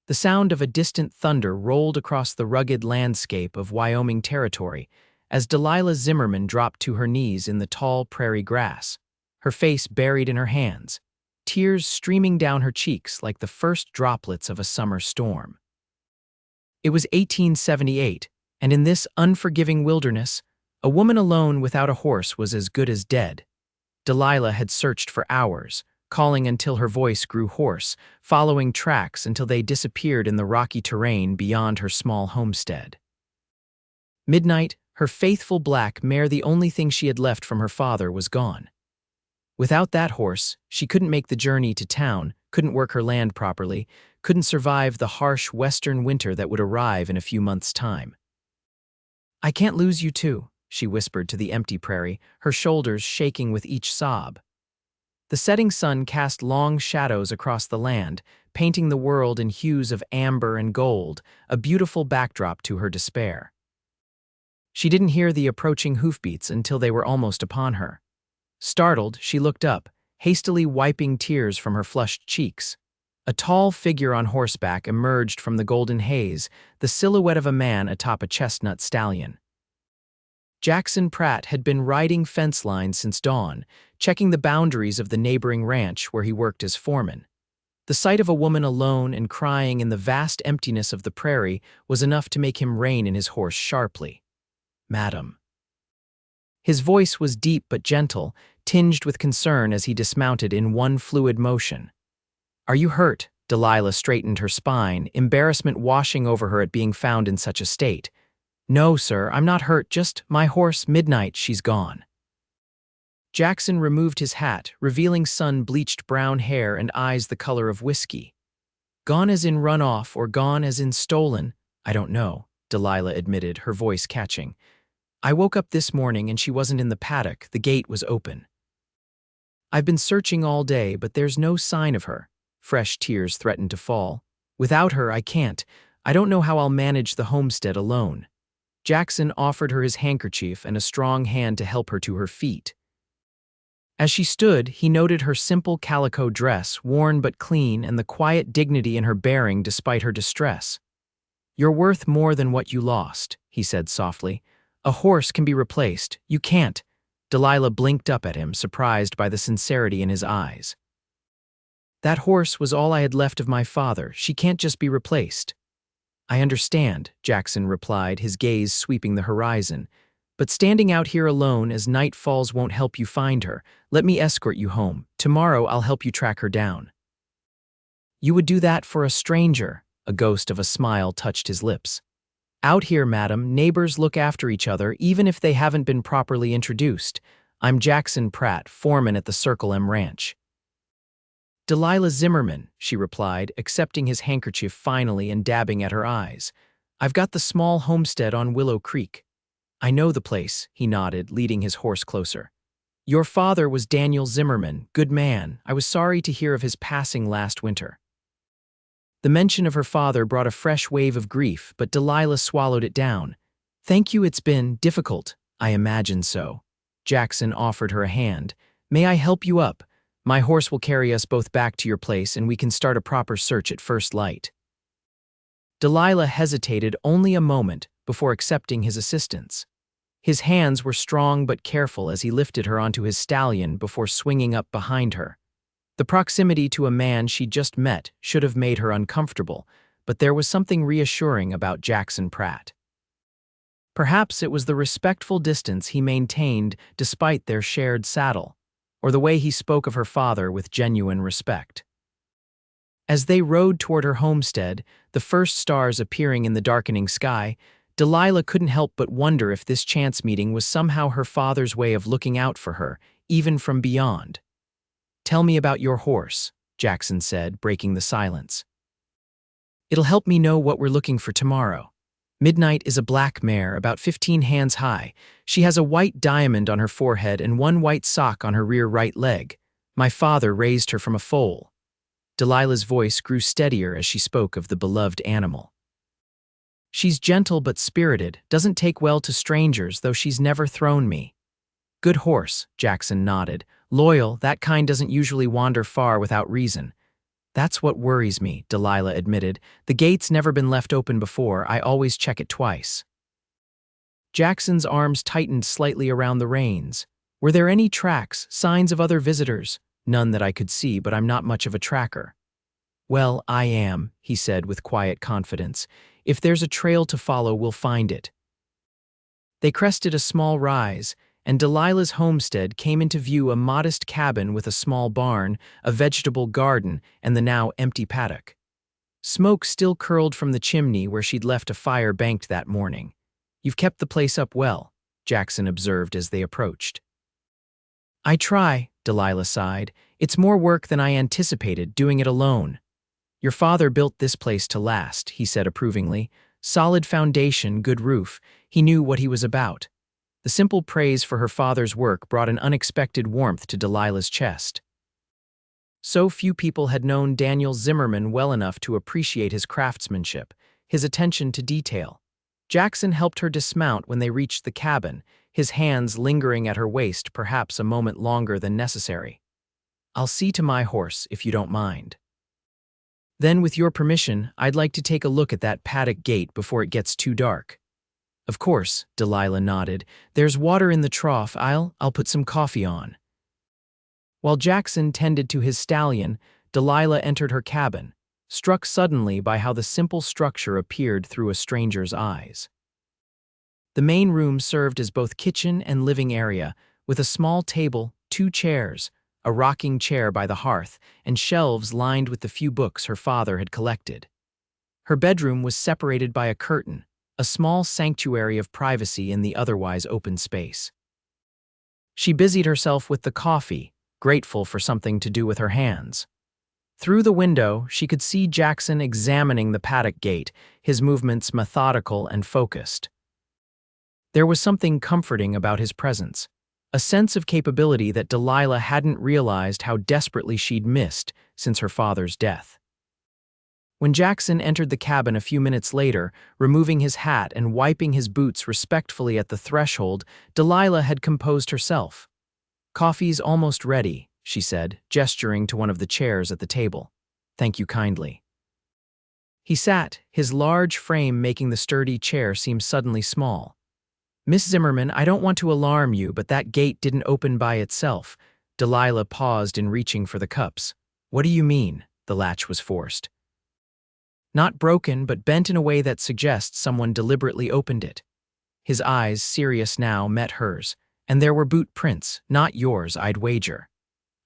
The sound of a distant thunder rolled across the rugged landscape of Wyoming Territory as Delilah Zimmerman dropped to her knees in the tall prairie grass, her face buried in her hands, tears streaming down her cheeks like the first droplets of a summer storm. It was 1878, and in this unforgiving wilderness, a woman alone without a horse was as good as dead. Delilah had searched for hours, calling until her voice grew hoarse, following tracks until they disappeared in the rocky terrain beyond her small homestead. Midnight, her faithful black mare, the only thing she had left from her father, was gone. Without that horse, she couldn't make the journey to town, couldn't work her land properly, couldn't survive the harsh western winter that would arrive in a few months' time. "I can't lose you too," she whispered to the empty prairie, her shoulders shaking with each sob. The setting sun cast long shadows across the land, painting the world in hues of amber and gold, a beautiful backdrop to her despair. She didn't hear the approaching hoofbeats until they were almost upon her. Startled, she looked up, hastily wiping tears from her flushed cheeks. A tall figure on horseback emerged from the golden haze, the silhouette of a man atop a chestnut stallion. Jackson Pratt had been riding fence lines since dawn, checking the boundaries of the neighboring ranch where he worked as foreman. The sight of a woman alone and crying in the vast emptiness of the prairie was enough to make him rein in his horse sharply. "Madam." His voice was deep but gentle, tinged with concern as he dismounted in one fluid motion. "Are you hurt?" Delilah straightened her spine, embarrassment washing over her at being found in such a state. "No, sir, I'm not hurt, just my horse, Midnight, she's gone." Jackson removed his hat, revealing sun-bleached brown hair and eyes the color of whiskey. "Gone as in run off or gone as in stolen? I don't know," Delilah admitted, her voice catching. "I woke up this morning and she wasn't in the paddock, the gate was open. I've been searching all day, but there's no sign of her." Fresh tears threatened to fall. "Without her, I can't. I don't know how I'll manage the homestead alone." Jackson offered her his handkerchief and a strong hand to help her to her feet. As she stood, he noted her simple calico dress, worn but clean, and the quiet dignity in her bearing despite her distress. "You're worth more than what you lost," he said softly. "A horse can be replaced. You can't." Delilah blinked up at him, surprised by the sincerity in his eyes. "That horse was all I had left of my father. She can't just be replaced." "I understand," Jackson replied, his gaze sweeping the horizon. "But standing out here alone as night falls won't help you find her. Let me escort you home. Tomorrow I'll help you track her down." "You would do that for a stranger?" A ghost of a smile touched his lips. "Out here, madam, neighbors look after each other even if they haven't been properly introduced. I'm Jackson Pratt, foreman at the Circle M Ranch." "Delilah Zimmerman," she replied, accepting his handkerchief finally and dabbing at her eyes. "I've got the small homestead on Willow Creek." "I know the place," he nodded, leading his horse closer. "Your father was Daniel Zimmerman, good man. I was sorry to hear of his passing last winter." The mention of her father brought a fresh wave of grief, but Delilah swallowed it down. "Thank you, it's been difficult." "I imagine so." Jackson offered her a hand. "May I help you up? My horse will carry us both back to your place and we can start a proper search at first light." Delilah hesitated only a moment before accepting his assistance. His hands were strong but careful as he lifted her onto his stallion before swinging up behind her. The proximity to a man she'd just met should have made her uncomfortable, but there was something reassuring about Jackson Pratt. Perhaps it was the respectful distance he maintained despite their shared saddle, or the way he spoke of her father with genuine respect. As they rode toward her homestead, the first stars appearing in the darkening sky, Delilah couldn't help but wonder if this chance meeting was somehow her father's way of looking out for her, even from beyond. "Tell me about your horse," Jackson said, breaking the silence. "It'll help me know what we're looking for tomorrow." Midnight is a black mare, about 15 hands high. She has a white diamond on her forehead and one white sock on her rear right leg. My father raised her from a foal. Delilah's voice grew steadier as she spoke of the beloved animal. "She's gentle but spirited, doesn't take well to strangers, though she's never thrown me." "Good horse," Jackson nodded. "Loyal, that kind doesn't usually wander far without reason." That's what worries me, Delilah admitted. The gate's never been left open before. I always check it twice. Jackson's arms tightened slightly around the reins. Were there any tracks, signs of other visitors? None that I could see, but I'm not much of a tracker. Well, I am, he said with quiet confidence. If there's a trail to follow, we'll find it. They crested a small rise, and Delilah's homestead came into view, a modest cabin with a small barn, a vegetable garden, and the now empty paddock. Smoke still curled from the chimney where she'd left a fire banked that morning. You've kept the place up well, Jackson observed as they approached. I try, Delilah sighed. It's more work than I anticipated, doing it alone. Your father built this place to last, he said approvingly. Solid foundation, good roof. He knew what he was about. The simple praise for her father's work brought an unexpected warmth to Delilah's chest. So few people had known Daniel Zimmerman well enough to appreciate his craftsmanship, his attention to detail. Jackson helped her dismount when they reached the cabin, his hands lingering at her waist perhaps a moment longer than necessary. I'll see to my horse, if you don't mind. Then, with your permission, I'd like to take a look at that paddock gate before it gets too dark. Of course, Delilah nodded. There's water in the trough. I'll put some coffee on. While Jackson tended to his stallion, Delilah entered her cabin, struck suddenly by how the simple structure appeared through a stranger's eyes. The main room served as both kitchen and living area, with a small table, 2 chairs, a rocking chair by the hearth, and shelves lined with the few books her father had collected. Her bedroom was separated by a curtain, a small sanctuary of privacy in the otherwise open space. She busied herself with the coffee, grateful for something to do with her hands. Through the window, she could see Jackson examining the paddock gate, his movements methodical and focused. There was something comforting about his presence, a sense of capability that Delilah hadn't realized how desperately she'd missed since her father's death. When Jackson entered the cabin a few minutes later, removing his hat and wiping his boots respectfully at the threshold, Delilah had composed herself. "Coffee's almost ready," she said, gesturing to one of the chairs at the table. "Thank you kindly." He sat, his large frame making the sturdy chair seem suddenly small. "Miss Zimmerman, I don't want to alarm you, but that gate didn't open by itself." Delilah paused in reaching for the cups. "What do you mean?" The latch was forced. "Not broken, but bent in a way that suggests someone deliberately opened it." His eyes, serious now, met hers. "And there were boot prints, not yours, I'd wager."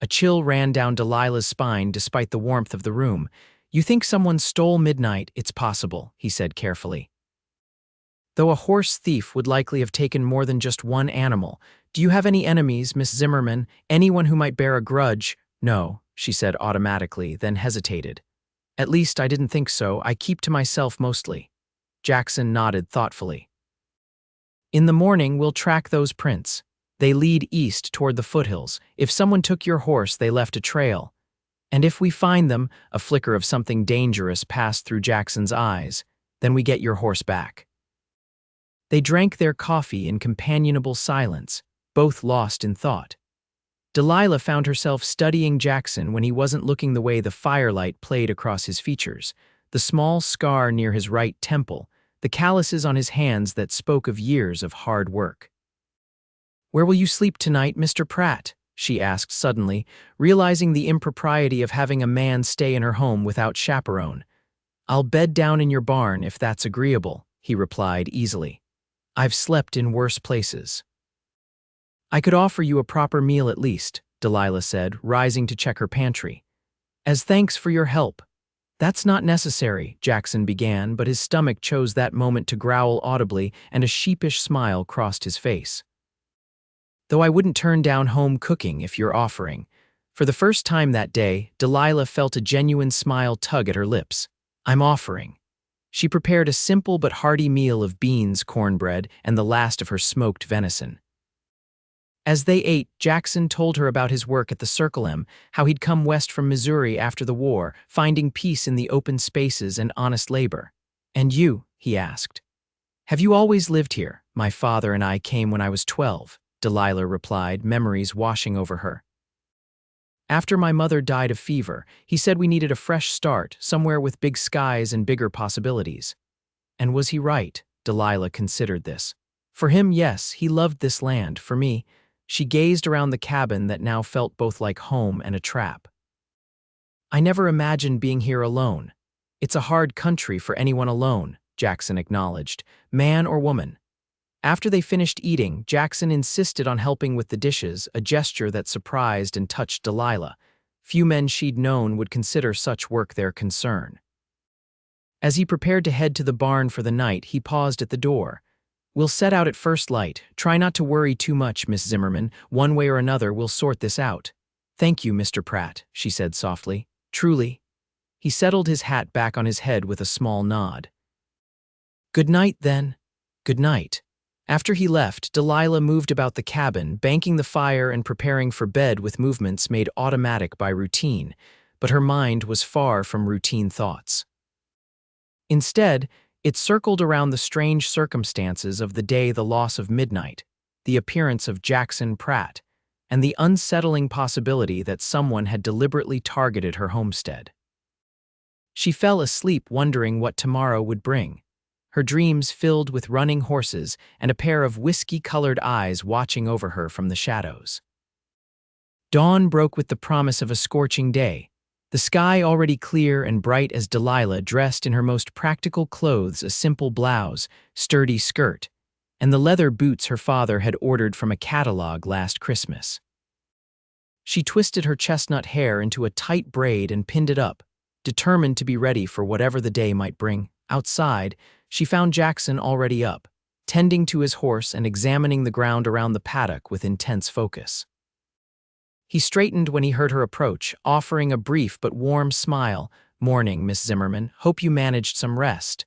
A chill ran down Delilah's spine despite the warmth of the room. "You think someone stole midnight? It's possible," he said carefully. "Though a horse thief would likely have taken more than just one animal. Do you have any enemies, Miss Zimmerman? Anyone who might bear a grudge?" "No," she said automatically, then hesitated. "At least I didn't think so. I keep to myself mostly." Jackson nodded thoughtfully. "In the morning, we'll track those prints. They lead east toward the foothills. If someone took your horse, they left a trail. And if we find them," a flicker of something dangerous passed through Jackson's eyes, "then we get your horse back." They drank their coffee in companionable silence, both lost in thought. Delilah found herself studying Jackson when he wasn't looking the way the firelight played across his features, the small scar near his right temple, the calluses on his hands that spoke of years of hard work. "Where will you sleep tonight, Mr. Pratt?" she asked suddenly, realizing the impropriety of having a man stay in her home without chaperone. "I'll bed down in your barn if that's agreeable," he replied easily. "I've slept in worse places." "I could offer you a proper meal at least," Delilah said, rising to check her pantry. "As thanks for your help." "That's not necessary," Jackson began, but his stomach chose that moment to growl audibly, and a sheepish smile crossed his face. "Though I wouldn't turn down home cooking if you're offering." For the first time that day, Delilah felt a genuine smile tug at her lips. "I'm offering." She prepared a simple but hearty meal of beans, cornbread, and the last of her smoked venison. As they ate, Jackson told her about his work at the Circle M, how he'd come west from Missouri after the war, finding peace in the open spaces and honest labor. "And you?" he asked. "Have you always lived here?" "My father and I came when I was 12, Delilah replied, memories washing over her. After my mother died of fever, he said we needed a fresh start, somewhere with big skies and bigger possibilities. And was he right? Delilah considered this. For him, yes, he loved this land. For me, she gazed around the cabin that now felt both like home and a trap. I never imagined being here alone. It's a hard country for anyone alone, Jackson acknowledged, man or woman. After they finished eating, Jackson insisted on helping with the dishes, a gesture that surprised and touched Delilah. Few men she'd known would consider such work their concern. As he prepared to head to the barn for the night, he paused at the door. "We'll set out at first light. Try not to worry too much, Miss Zimmerman. One way or another, we'll sort this out." "Thank you, Mr. Pratt," she said softly. "Truly." He settled his hat back on his head with a small nod. "Good night, then." "Good night." After he left, Delilah moved about the cabin, banking the fire and preparing for bed with movements made automatic by routine, but her mind was far from routine thoughts. Instead, it circled around the strange circumstances of the day, the loss of midnight, the appearance of Jackson Pratt, and the unsettling possibility that someone had deliberately targeted her homestead. She fell asleep wondering what tomorrow would bring, her dreams filled with running horses and a pair of whiskey-colored eyes watching over her from the shadows. Dawn broke with the promise of a scorching day, the sky already clear and bright as Delilah, dressed in her most practical clothes, a simple blouse, sturdy skirt, and the leather boots her father had ordered from a catalog last Christmas. She twisted her chestnut hair into a tight braid and pinned it up, determined to be ready for whatever the day might bring. Outside, she found Jackson already up, tending to his horse and examining the ground around the paddock with intense focus. He straightened when he heard her approach, offering a brief but warm smile. "Morning, Miss Zimmerman. Hope you managed some rest."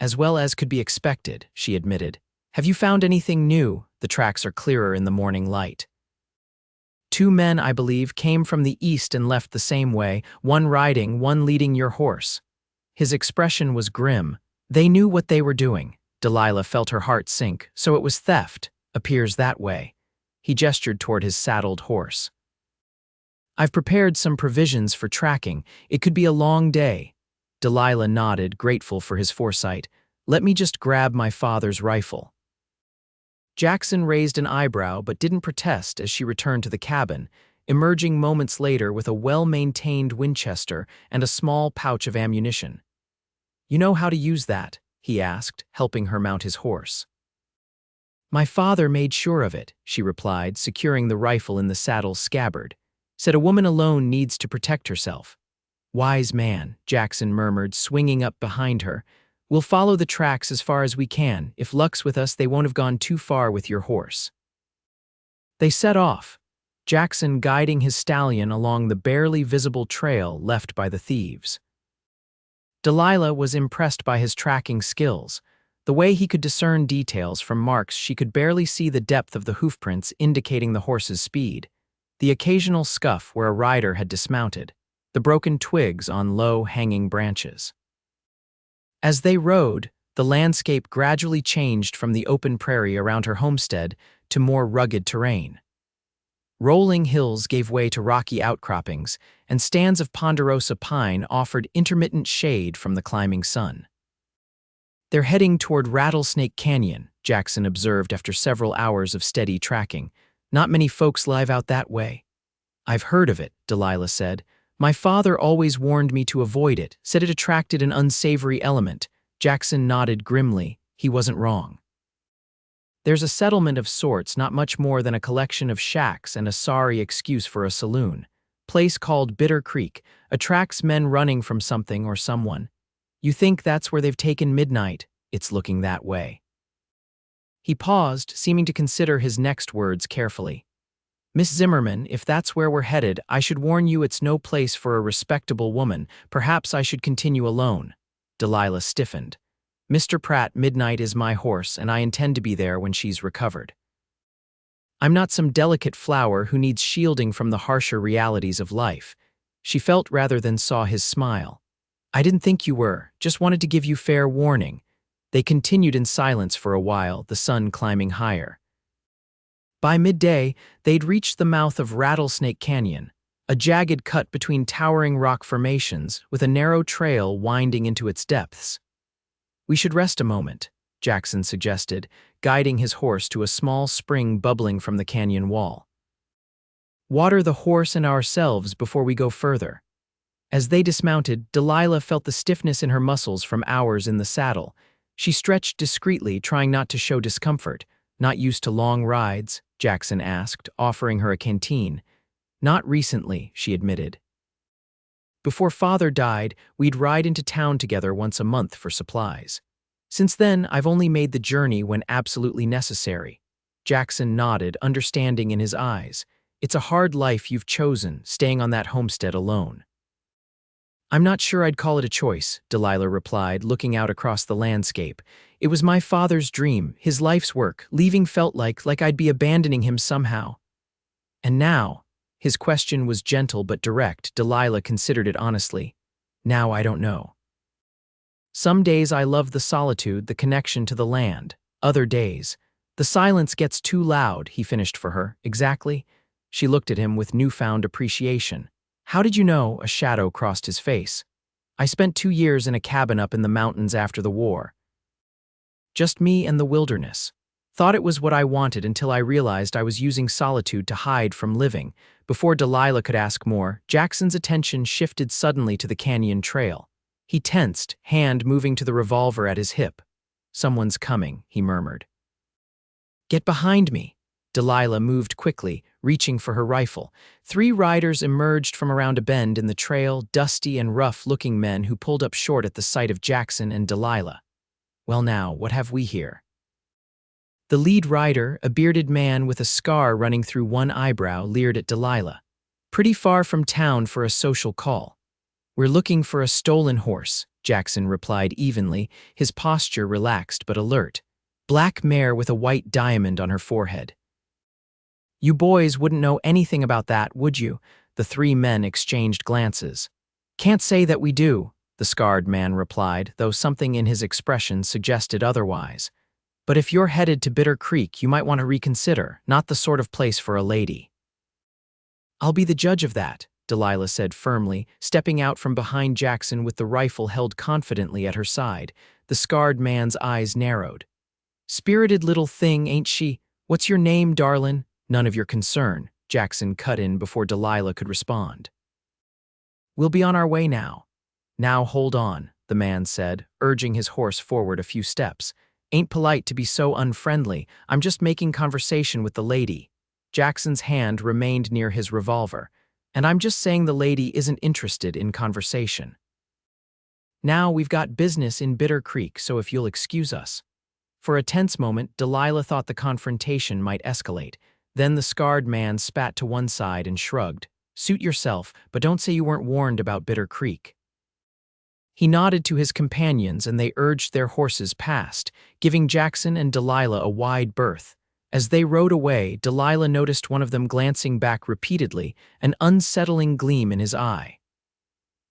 "As well as could be expected," she admitted. "Have you found anything new?" "The tracks are clearer in the morning light. 2 men, I believe, came from the east and left the same way, one riding, one leading your horse." His expression was grim. They knew what they were doing. Delilah felt her heart sink. "So it was theft. Appears that way." He gestured toward his saddled horse. "I've prepared some provisions for tracking. It could be a long day." Delilah nodded, grateful for his foresight. "Let me just grab my father's rifle." Jackson raised an eyebrow but didn't protest as she returned to the cabin, emerging moments later with a well-maintained Winchester and a small pouch of ammunition. "You know how to use that?" he asked, helping her mount his horse. "My father made sure of it," she replied, securing the rifle in the saddle's scabbard. "Said a woman alone needs to protect herself." "Wise man," Jackson murmured, swinging up behind her. "We'll follow the tracks as far as we can. If luck's with us, they won't have gone too far with your horse." They set off, Jackson guiding his stallion along the barely visible trail left by the thieves. Delilah was impressed by his tracking skills. The way he could discern details from marks, she could barely see the depth of the hoofprints indicating the horse's speed, the occasional scuff where a rider had dismounted, the broken twigs on low-hanging branches. As they rode, the landscape gradually changed from the open prairie around her homestead to more rugged terrain. Rolling hills gave way to rocky outcroppings, and stands of ponderosa pine offered intermittent shade from the climbing sun. "They're heading toward Rattlesnake Canyon," Jackson observed after several hours of steady tracking. "Not many folks live out that way." "I've heard of it," Delilah said. "My father always warned me to avoid it, said it attracted an unsavory element." Jackson nodded grimly. He wasn't wrong. "There's a settlement of sorts, not much more than a collection of shacks and a sorry excuse for a saloon. Place called Bitter Creek, attracts men running from something or someone. You think that's where they've taken midnight? It's looking that way." He paused, seeming to consider his next words carefully. "Miss Zimmerman, if that's where we're headed, I should warn you it's no place for a respectable woman. Perhaps I should continue alone." Delilah stiffened. "Mr. Pratt, midnight is my horse, and I intend to be there when she's recovered. I'm not some delicate flower who needs shielding from the harsher realities of life." She felt rather than saw his smile. "I didn't think you were, just wanted to give you fair warning." They continued in silence for a while, the sun climbing higher. By midday, they'd reached the mouth of Rattlesnake Canyon, a jagged cut between towering rock formations with a narrow trail winding into its depths. "We should rest a moment," Jackson suggested, guiding his horse to a small spring bubbling from the canyon wall. "Water the horse and ourselves before we go further." As they dismounted, Delilah felt the stiffness in her muscles from hours in the saddle. She stretched discreetly, trying not to show discomfort. "Not used to long rides?" Jackson asked, offering her a canteen. "Not recently," she admitted. "Before Father died, we'd ride into town together once a month for supplies. Since then, I've only made the journey when absolutely necessary." Jackson nodded, understanding in his eyes. "It's a hard life you've chosen, staying on that homestead alone." "I'm not sure I'd call it a choice," Delilah replied, looking out across the landscape. "It was my father's dream, his life's work. Leaving felt like I'd be abandoning him somehow." "And now?" His question was gentle but direct. Delilah considered it honestly. "Now I don't know. Some days I love the solitude, the connection to the land. Other days, the silence gets too loud," he finished for her. "Exactly?" She looked at him with newfound appreciation. "How did you know?" A shadow crossed his face. "I spent 2 years in a cabin up in the mountains after the war. Just me and the wilderness. Thought it was what I wanted until I realized I was using solitude to hide from living." Before Delilah could ask more, Jackson's attention shifted suddenly to the canyon trail. He tensed, hand moving to the revolver at his hip. "Someone's coming," he murmured. "Get behind me." Delilah moved quickly, reaching for her rifle. 3 riders emerged from around a bend in the trail, dusty and rough-looking men who pulled up short at the sight of Jackson and Delilah. "Well now, what have we here?" The lead rider, a bearded man with a scar running through one eyebrow, leered at Delilah. "Pretty far from town for a social call." "We're looking for a stolen horse," Jackson replied evenly, his posture relaxed but alert. "Black mare with a white diamond on her forehead." "You boys wouldn't know anything about that, would you?" The 3 men exchanged glances. "Can't say that we do," the scarred man replied, though something in his expression suggested otherwise. "But if you're headed to Bitter Creek, you might want to reconsider. Not the sort of place for a lady." "I'll be the judge of that," Delilah said firmly, stepping out from behind Jackson with the rifle held confidently at her side. The scarred man's eyes narrowed. "Spirited little thing, ain't she? What's your name, darlin'?" "None of your concern," Jackson cut in before Delilah could respond. "We'll be on our way now." "Now hold on," the man said, urging his horse forward a few steps. "Ain't polite to be so unfriendly. I'm just making conversation with the lady." Jackson's hand remained near his revolver. "And I'm just saying the lady isn't interested in conversation. Now we've got business in Bitter Creek, so if you'll excuse us." For a tense moment, Delilah thought the confrontation might escalate. Then the scarred man spat to one side and shrugged. "Suit yourself, but don't say you weren't warned about Bitter Creek." He nodded to his companions and they urged their horses past, giving Jackson and Delilah a wide berth. As they rode away, Delilah noticed one of them glancing back repeatedly, an unsettling gleam in his eye.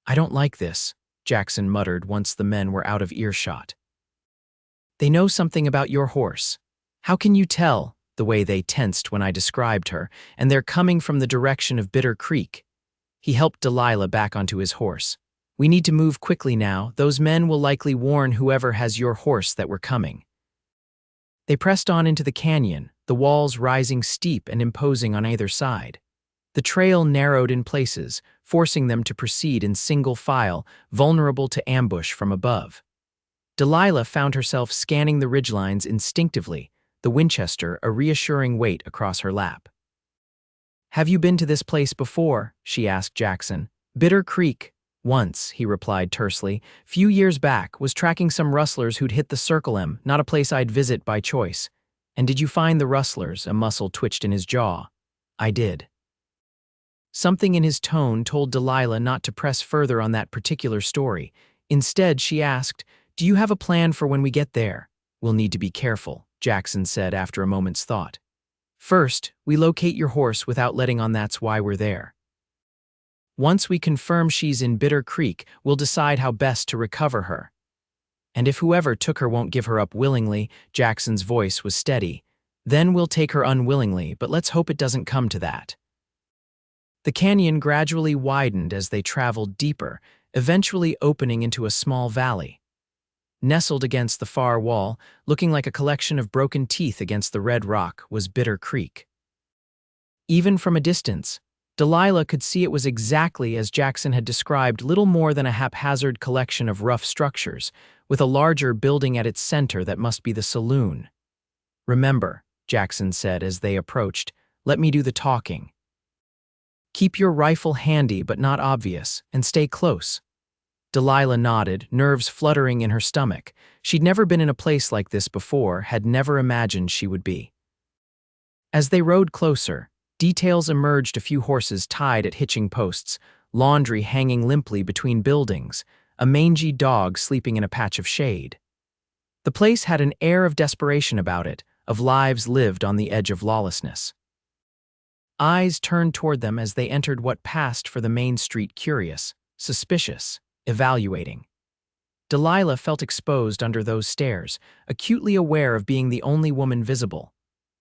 "I don't like this," Jackson muttered once the men were out of earshot. "They know something about your horse." "How can you tell?" The way they tensed when I described her. "And they're coming from the direction of Bitter Creek." He helped Delilah back onto his horse. "We need to move quickly now. Those men will likely warn whoever has your horse that we're coming." They pressed on into the canyon, the walls rising steep and imposing on either side. The trail narrowed in places, forcing them to proceed in single file, vulnerable to ambush from above. Delilah found herself scanning the ridgelines instinctively, the Winchester a reassuring weight across her lap. "Have you been to this place before?" she asked Jackson. "Bitter Creek." "Once," he replied tersely. "Few years back, was tracking some rustlers who'd hit the Circle M, not a place I'd visit by choice." "And did you find the rustlers?" A muscle twitched in his jaw. "I did." Something in his tone told Delilah not to press further on that particular story. Instead, she asked, "Do you have a plan for when we get there?" "We'll need to be careful," Jackson said after a moment's thought. "First, we locate your horse without letting on that's why we're there. Once we confirm she's in Bitter Creek, we'll decide how best to recover her. And if whoever took her won't give her up willingly," Jackson's voice was steady, "then we'll take her unwillingly, but let's hope it doesn't come to that." The canyon gradually widened as they traveled deeper, eventually opening into a small valley. Nestled against the far wall, looking like a collection of broken teeth against the red rock, was Bitter Creek. Even from a distance, Delilah could see it was exactly as Jackson had described, little more than a haphazard collection of rough structures, with a larger building at its center that must be the saloon. "Remember," Jackson said as they approached, "let me do the talking. Keep your rifle handy but not obvious, and stay close." Delilah nodded, nerves fluttering in her stomach. She'd never been in a place like this before, had never imagined she would be. As they rode closer, details emerged: a few horses tied at hitching posts, laundry hanging limply between buildings, a mangy dog sleeping in a patch of shade. The place had an air of desperation about it, of lives lived on the edge of lawlessness. Eyes turned toward them as they entered what passed for the main street, curious, suspicious, evaluating. Delilah felt exposed under those stares, acutely aware of being the only woman visible.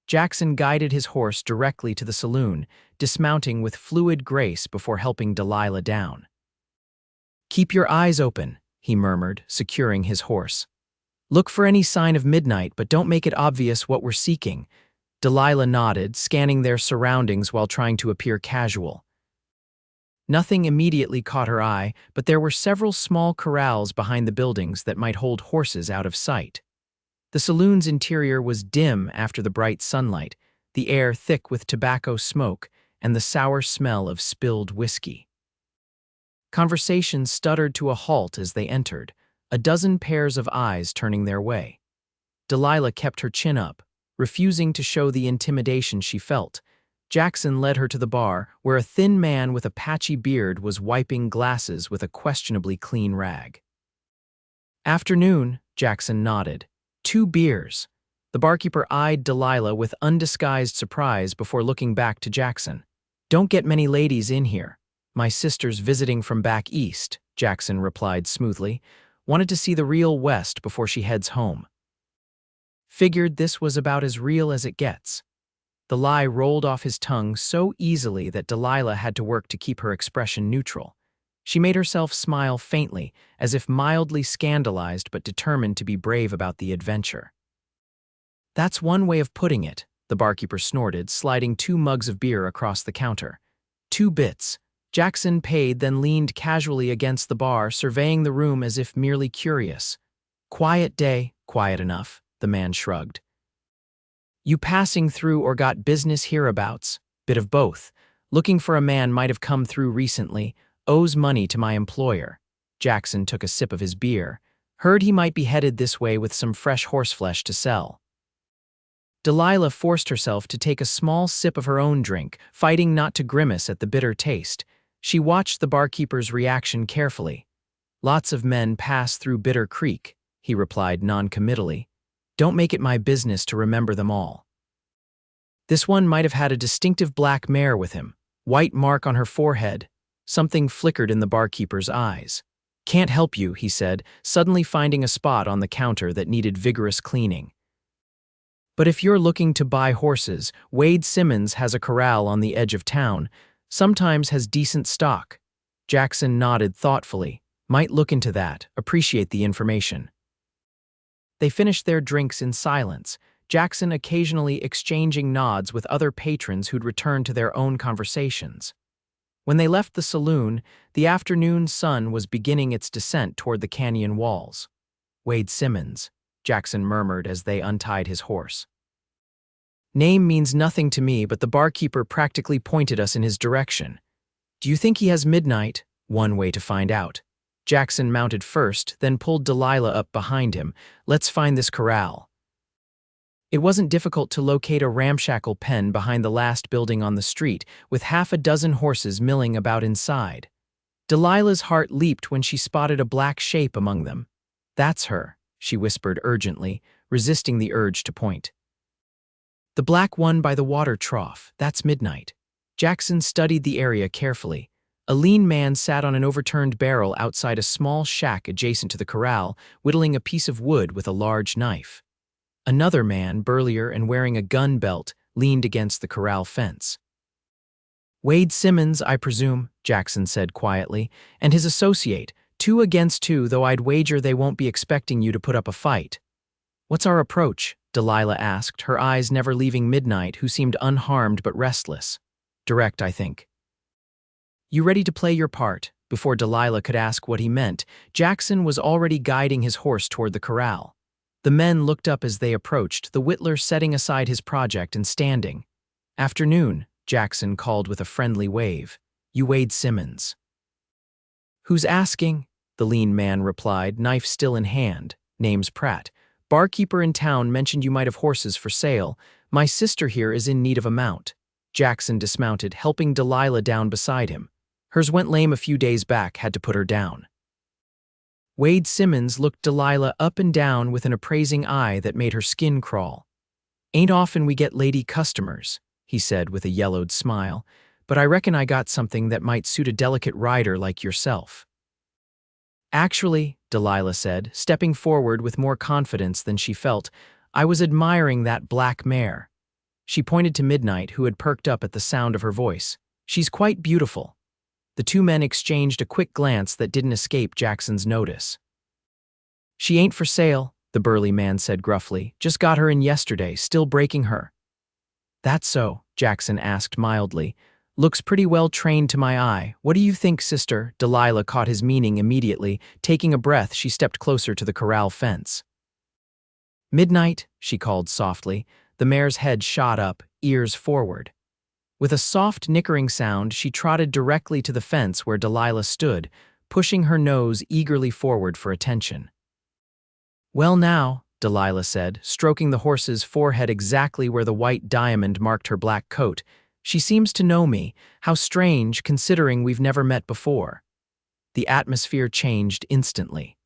Jackson guided his horse directly to the saloon, dismounting with fluid grace before helping Delilah down. "Keep your eyes open," he murmured, securing his horse. "Look for any sign of midnight, but don't make it obvious what we're seeking." Delilah nodded, scanning their surroundings while trying to appear casual. Nothing immediately caught her eye, but there were several small corrals behind the buildings that might hold horses out of sight. The saloon's interior was dim after the bright sunlight, the air thick with tobacco smoke and the sour smell of spilled whiskey. Conversation stuttered to a halt as they entered, a dozen pairs of eyes turning their way. Delilah kept her chin up, refusing to show the intimidation she felt. Jackson led her to the bar, where a thin man with a patchy beard was wiping glasses with a questionably clean rag. "Afternoon," Jackson nodded. "2 beers." The barkeeper eyed Delilah with undisguised surprise before looking back to Jackson. "Don't get many ladies in here. My sister's visiting from back east," Jackson replied smoothly. "Wanted to see the real West before she heads home." Figured this was about as real as it gets. The lie rolled off his tongue so easily that Delilah had to work to keep her expression neutral. She made herself smile faintly, as if mildly scandalized but determined to be brave about the adventure. "That's one way of putting it," the barkeeper snorted, sliding 2 mugs of beer across the counter. 2 bits. Jackson paid, then leaned casually against the bar, surveying the room as if merely curious. "Quiet day." "Quiet enough," the man shrugged. "You passing through or got business hereabouts?" "Bit of both. Looking for a man might have come through recently. Owes money to my employer." Jackson took a sip of his beer. "Heard he might be headed this way with some fresh horseflesh to sell." Delilah forced herself to take a small sip of her own drink, fighting not to grimace at the bitter taste. She watched the barkeeper's reaction carefully. "Lots of men pass through Bitter Creek," he replied noncommittally. "Don't make it my business to remember them all." This one might have had a distinctive black mare with him, white mark on her forehead. Something flickered in the barkeeper's eyes. "Can't help you," he said, suddenly finding a spot on the counter that needed vigorous cleaning. "But if you're looking to buy horses, Wade Simmons has a corral on the edge of town, sometimes has decent stock." Jackson nodded thoughtfully. "Might look into that, appreciate the information." They finished their drinks in silence, Jackson occasionally exchanging nods with other patrons who'd returned to their own conversations. When they left the saloon, the afternoon sun was beginning its descent toward the canyon walls. "Wade Simmons," Jackson murmured as they untied his horse. "Name means nothing to me, but the barkeeper practically pointed us in his direction. Do you think he has midnight?" "One way to find out." Jackson mounted first, then pulled Delilah up behind him. "Let's find this corral." It wasn't difficult to locate a ramshackle pen behind the last building on the street, with half a dozen horses milling about inside. Delilah's heart leaped when she spotted a black shape among them. "That's her," she whispered urgently, resisting the urge to point. "The black one by the water trough, that's midnight." Jackson studied the area carefully. A lean man sat on an overturned barrel outside a small shack adjacent to the corral, whittling a piece of wood with a large knife. Another man, burlier and wearing a gun belt, leaned against the corral fence. Wade Simmons, I presume, Jackson said quietly, and his associate, 2 against 2, though I'd wager they won't be expecting you to put up a fight. What's our approach? Delilah asked, her eyes never leaving Midnight, who seemed unharmed but restless. Direct, I think. You ready to play your part? Before Delilah could ask what he meant, Jackson was already guiding his horse toward the corral. The men looked up as they approached, the whittler setting aside his project and standing. Afternoon, Jackson called with a friendly wave. You Wade Simmons. Who's asking? The lean man replied, knife still in hand. Name's Pratt. Barkeeper in town mentioned you might have horses for sale. My sister here is in need of a mount. Jackson dismounted, helping Delilah down beside him. Hers went lame a few days back, had to put her down. Wade Simmons looked Delilah up and down with an appraising eye that made her skin crawl. Ain't often we get lady customers, he said with a yellowed smile, but I reckon I got something that might suit a delicate rider like yourself. Actually, Delilah said, stepping forward with more confidence than she felt, I was admiring that black mare. She pointed to Midnight, who had perked up at the sound of her voice. She's quite beautiful. The 2 men exchanged a quick glance that didn't escape Jackson's notice. She ain't for sale, the burly man said gruffly. Just got her in yesterday, still breaking her. That's so, Jackson asked mildly. Looks pretty well trained to my eye. What do you think, sister? Delilah caught his meaning immediately. Taking a breath, she stepped closer to the corral fence. Midnight, she called softly. The mare's head shot up, ears forward. With a soft nickering sound, she trotted directly to the fence where Delilah stood, pushing her nose eagerly forward for attention. Well now, Delilah said, stroking the horse's forehead exactly where the white diamond marked her black coat. She seems to know me. How strange, considering we've never met before. The atmosphere changed instantly.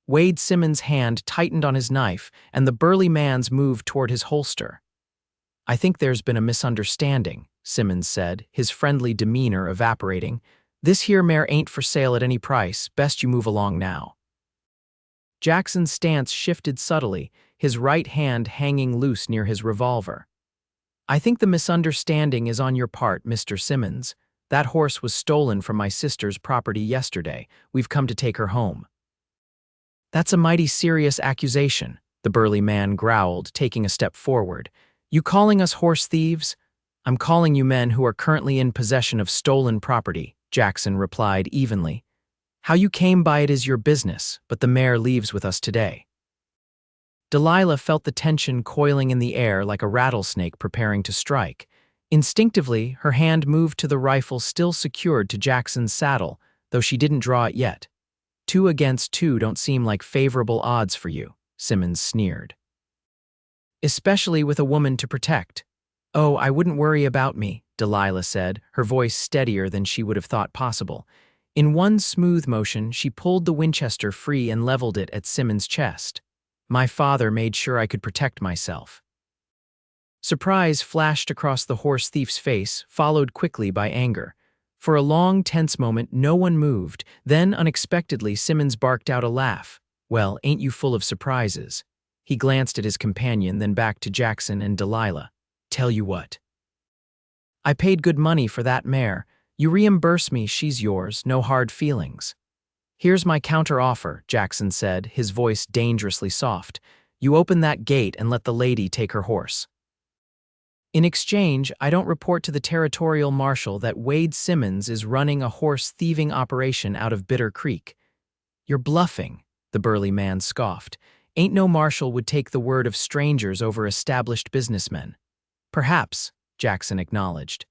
Wade Simmons' hand tightened on his knife, and the burly man's moved toward his holster. I think there's been a misunderstanding, Simmons said, his friendly demeanor evaporating. This here mare ain't for sale at any price. Best you move along now. Jackson's stance shifted subtly, his right hand hanging loose near his revolver. I think the misunderstanding is on your part, Mr. Simmons. That horse was stolen from my sister's property yesterday. We've come to take her home. That's a mighty serious accusation, the burly man growled, taking a step forward. You calling us horse thieves? I'm calling you men who are currently in possession of stolen property, Jackson replied evenly. How you came by it is your business, but the mare leaves with us today. Delilah felt the tension coiling in the air like a rattlesnake preparing to strike. Instinctively, her hand moved to the rifle still secured to Jackson's saddle, though she didn't draw it yet. 2 against 2 don't seem like favorable odds for you, Simmons sneered. Especially with a woman to protect. Oh, I wouldn't worry about me, Delilah said, her voice steadier than she would have thought possible. In one smooth motion, she pulled the Winchester free and leveled it at Simmons' chest. My father made sure I could protect myself. Surprise flashed across the horse thief's face, followed quickly by anger. For a long, tense moment, no one moved. Then, unexpectedly, Simmons barked out a laugh. Well, ain't you full of surprises? He glanced at his companion, then back to Jackson and Delilah. Tell you what. I paid good money for that mare. You reimburse me, she's yours, no hard feelings. Here's my counter-offer, Jackson said, his voice dangerously soft. You open that gate and let the lady take her horse. In exchange, I don't report to the territorial marshal that Wade Simmons is running a horse-thieving operation out of Bitter Creek. You're bluffing, the burly man scoffed. Ain't no marshal would take the word of strangers over established businessmen. Perhaps, Jackson acknowledged.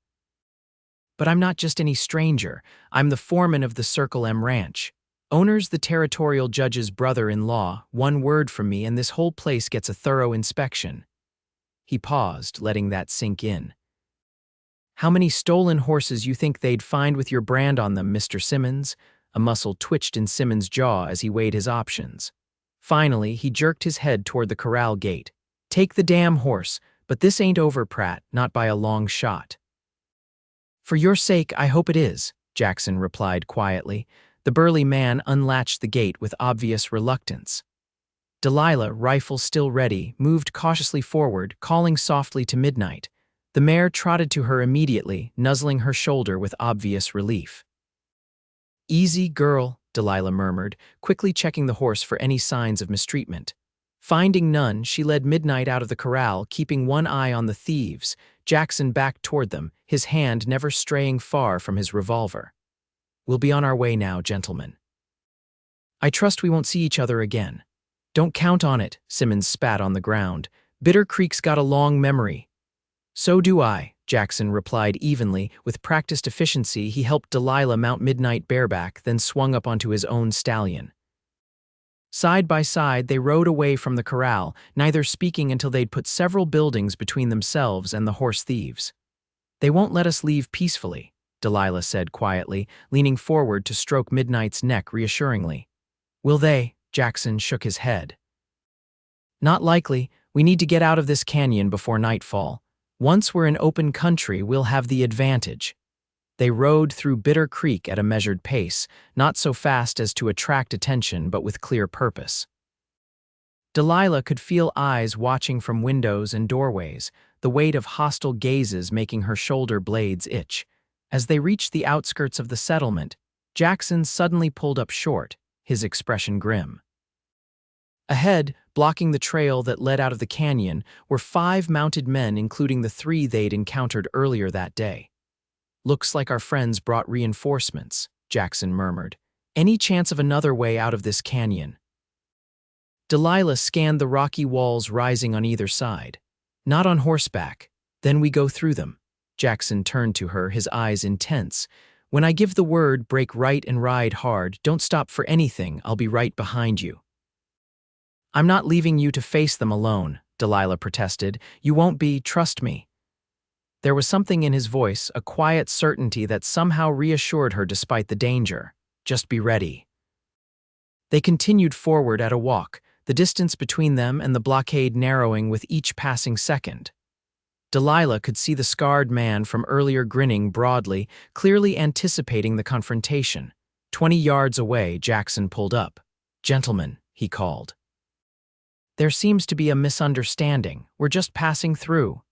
But I'm not just any stranger. I'm the foreman of the Circle M Ranch. Owner's the territorial judge's brother-in-law. One word from me and this whole place gets a thorough inspection. He paused, letting that sink in. How many stolen horses you think they'd find with your brand on them, Mr. Simmons? A muscle twitched in Simmons' jaw as he weighed his options. Finally, he jerked his head toward the corral gate. Take the damn horse, but this ain't over, Pratt, not by a long shot. For your sake, I hope it is, Jackson replied quietly. The burly man unlatched the gate with obvious reluctance. Delilah, rifle still ready, moved cautiously forward, calling softly to Midnight. The mare trotted to her immediately, nuzzling her shoulder with obvious relief. "Easy, girl," Delilah murmured, quickly checking the horse for any signs of mistreatment. Finding none, she led Midnight out of the corral, keeping one eye on the thieves. Jackson backed toward them, his hand never straying far from his revolver. "We'll be on our way now, gentlemen. I trust we won't see each other again." "Don't count on it," Simmons spat on the ground. "Bitter Creek's got a long memory." "So do I," Jackson replied evenly. With practiced efficiency, he helped Delilah mount Midnight bareback, then swung up onto his own stallion. Side by side, they rode away from the corral, neither speaking until they'd put several buildings between themselves and the horse thieves. "They won't let us leave peacefully," Delilah said quietly, leaning forward to stroke Midnight's neck reassuringly. "Will they?" Jackson shook his head. "Not likely. We need to get out of this canyon before nightfall. Once we're in open country, we'll have the advantage." They rode through Bitter Creek at a measured pace, not so fast as to attract attention but with clear purpose. Delilah could feel eyes watching from windows and doorways, the weight of hostile gazes making her shoulder blades itch. As they reached the outskirts of the settlement, Jackson suddenly pulled up short, his expression grim. Ahead, blocking the trail that led out of the canyon, were 5 mounted men, including the 3 they'd encountered earlier that day. "Looks like our friends brought reinforcements," Jackson murmured. "Any chance of another way out of this canyon?" Delilah scanned the rocky walls rising on either side. "Not on horseback. Then we go through them." Jackson turned to her, his eyes intense. "When I give the word, break right and ride hard. Don't stop for anything. I'll be right behind you." "I'm not leaving you to face them alone," Delilah protested. "You won't be, trust me." There was something in his voice, a quiet certainty that somehow reassured her despite the danger. "Just be ready." They continued forward at a walk, the distance between them and the blockade narrowing with each passing second. Delilah could see the scarred man from earlier grinning broadly, clearly anticipating the confrontation. 20 yards away, Jackson pulled up. "Gentlemen," he called. "There seems to be a misunderstanding. We're just passing through."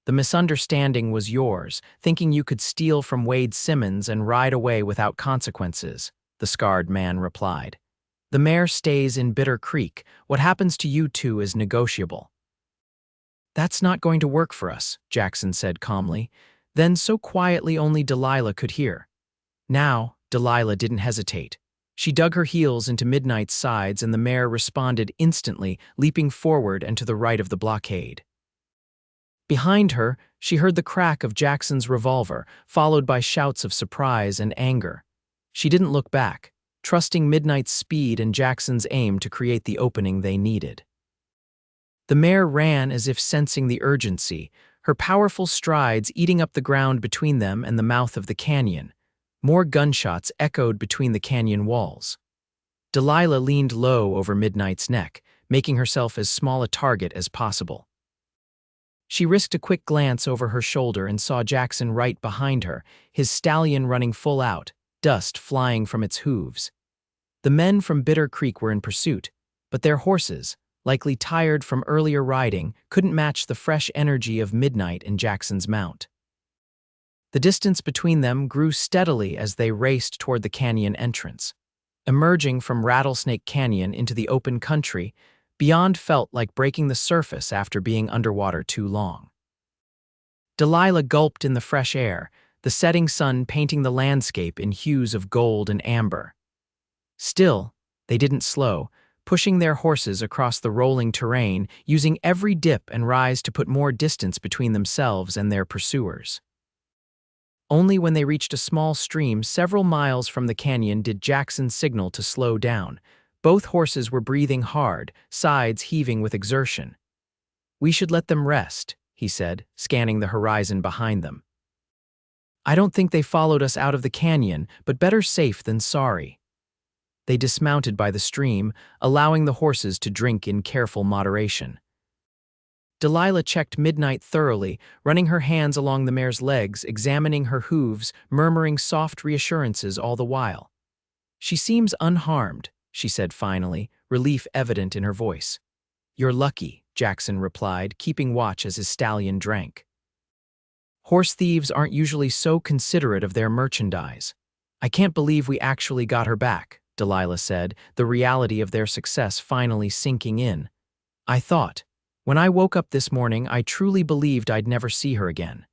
"The misunderstanding was yours, thinking you could steal from Wade Simmons and ride away without consequences," the scarred man replied. "The mare stays in Bitter Creek. What happens to you two is negotiable." "That's not going to work for us," Jackson said calmly. Then so quietly only Delilah could hear. Now, Delilah didn't hesitate. She dug her heels into Midnight's sides and the mare responded instantly, leaping forward and to the right of the blockade. Behind her, she heard the crack of Jackson's revolver, followed by shouts of surprise and anger. She didn't look back, trusting Midnight's speed and Jackson's aim to create the opening they needed. The mare ran as if sensing the urgency, her powerful strides eating up the ground between them and the mouth of the canyon. More gunshots echoed between the canyon walls. Delilah leaned low over Midnight's neck, making herself as small a target as possible. She risked a quick glance over her shoulder and saw Jackson right behind her, his stallion running full out, dust flying from its hooves. The men from Bitter Creek were in pursuit, but their horses, likely tired from earlier riding, couldn't match the fresh energy of Midnight and Jackson's mount. The distance between them grew steadily as they raced toward the canyon entrance. Emerging from Rattlesnake Canyon into the open country, beyond felt like breaking the surface after being underwater too long. Delilah gulped in the fresh air, the setting sun painting the landscape in hues of gold and amber. Still, they didn't slow, pushing their horses across the rolling terrain, using every dip and rise to put more distance between themselves and their pursuers. Only when they reached a small stream several miles from the canyon did Jackson signal to slow down. Both horses were breathing hard, sides heaving with exertion. "We should let them rest," he said, scanning the horizon behind them. "I don't think they followed us out of the canyon, but better safe than sorry." They dismounted by the stream, allowing the horses to drink in careful moderation. Delilah checked Midnight thoroughly, running her hands along the mare's legs, examining her hooves, murmuring soft reassurances all the while. "She seems unharmed," she said finally, relief evident in her voice. "You're lucky," Jackson replied, keeping watch as his stallion drank. Horse thieves aren't usually so considerate of their merchandise. I can't believe we actually got her back, Delilah said, the reality of their success finally sinking in. I thought, when I woke up this morning, I truly believed I'd never see her again.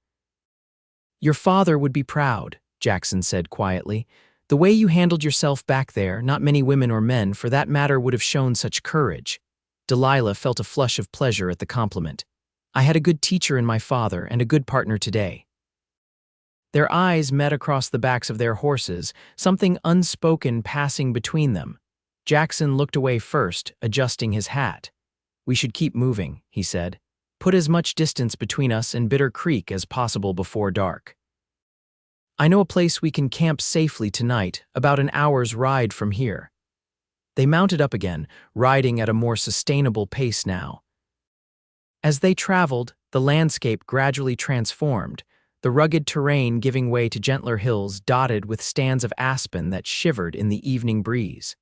Your father would be proud, Jackson said quietly. The way you handled yourself back there, not many women or men, for that matter, would have shown such courage. Delilah felt a flush of pleasure at the compliment. I had a good teacher in my father and a good partner today. Their eyes met across the backs of their horses, something unspoken passing between them. Jackson looked away first, adjusting his hat. We should keep moving, he said. Put as much distance between us and Bitter Creek as possible before dark. I know a place we can camp safely tonight, about an hour's ride from here. They mounted up again, riding at a more sustainable pace now. As they traveled, the landscape gradually transformed, the rugged terrain giving way to gentler hills dotted with stands of aspen that shivered in the evening breeze.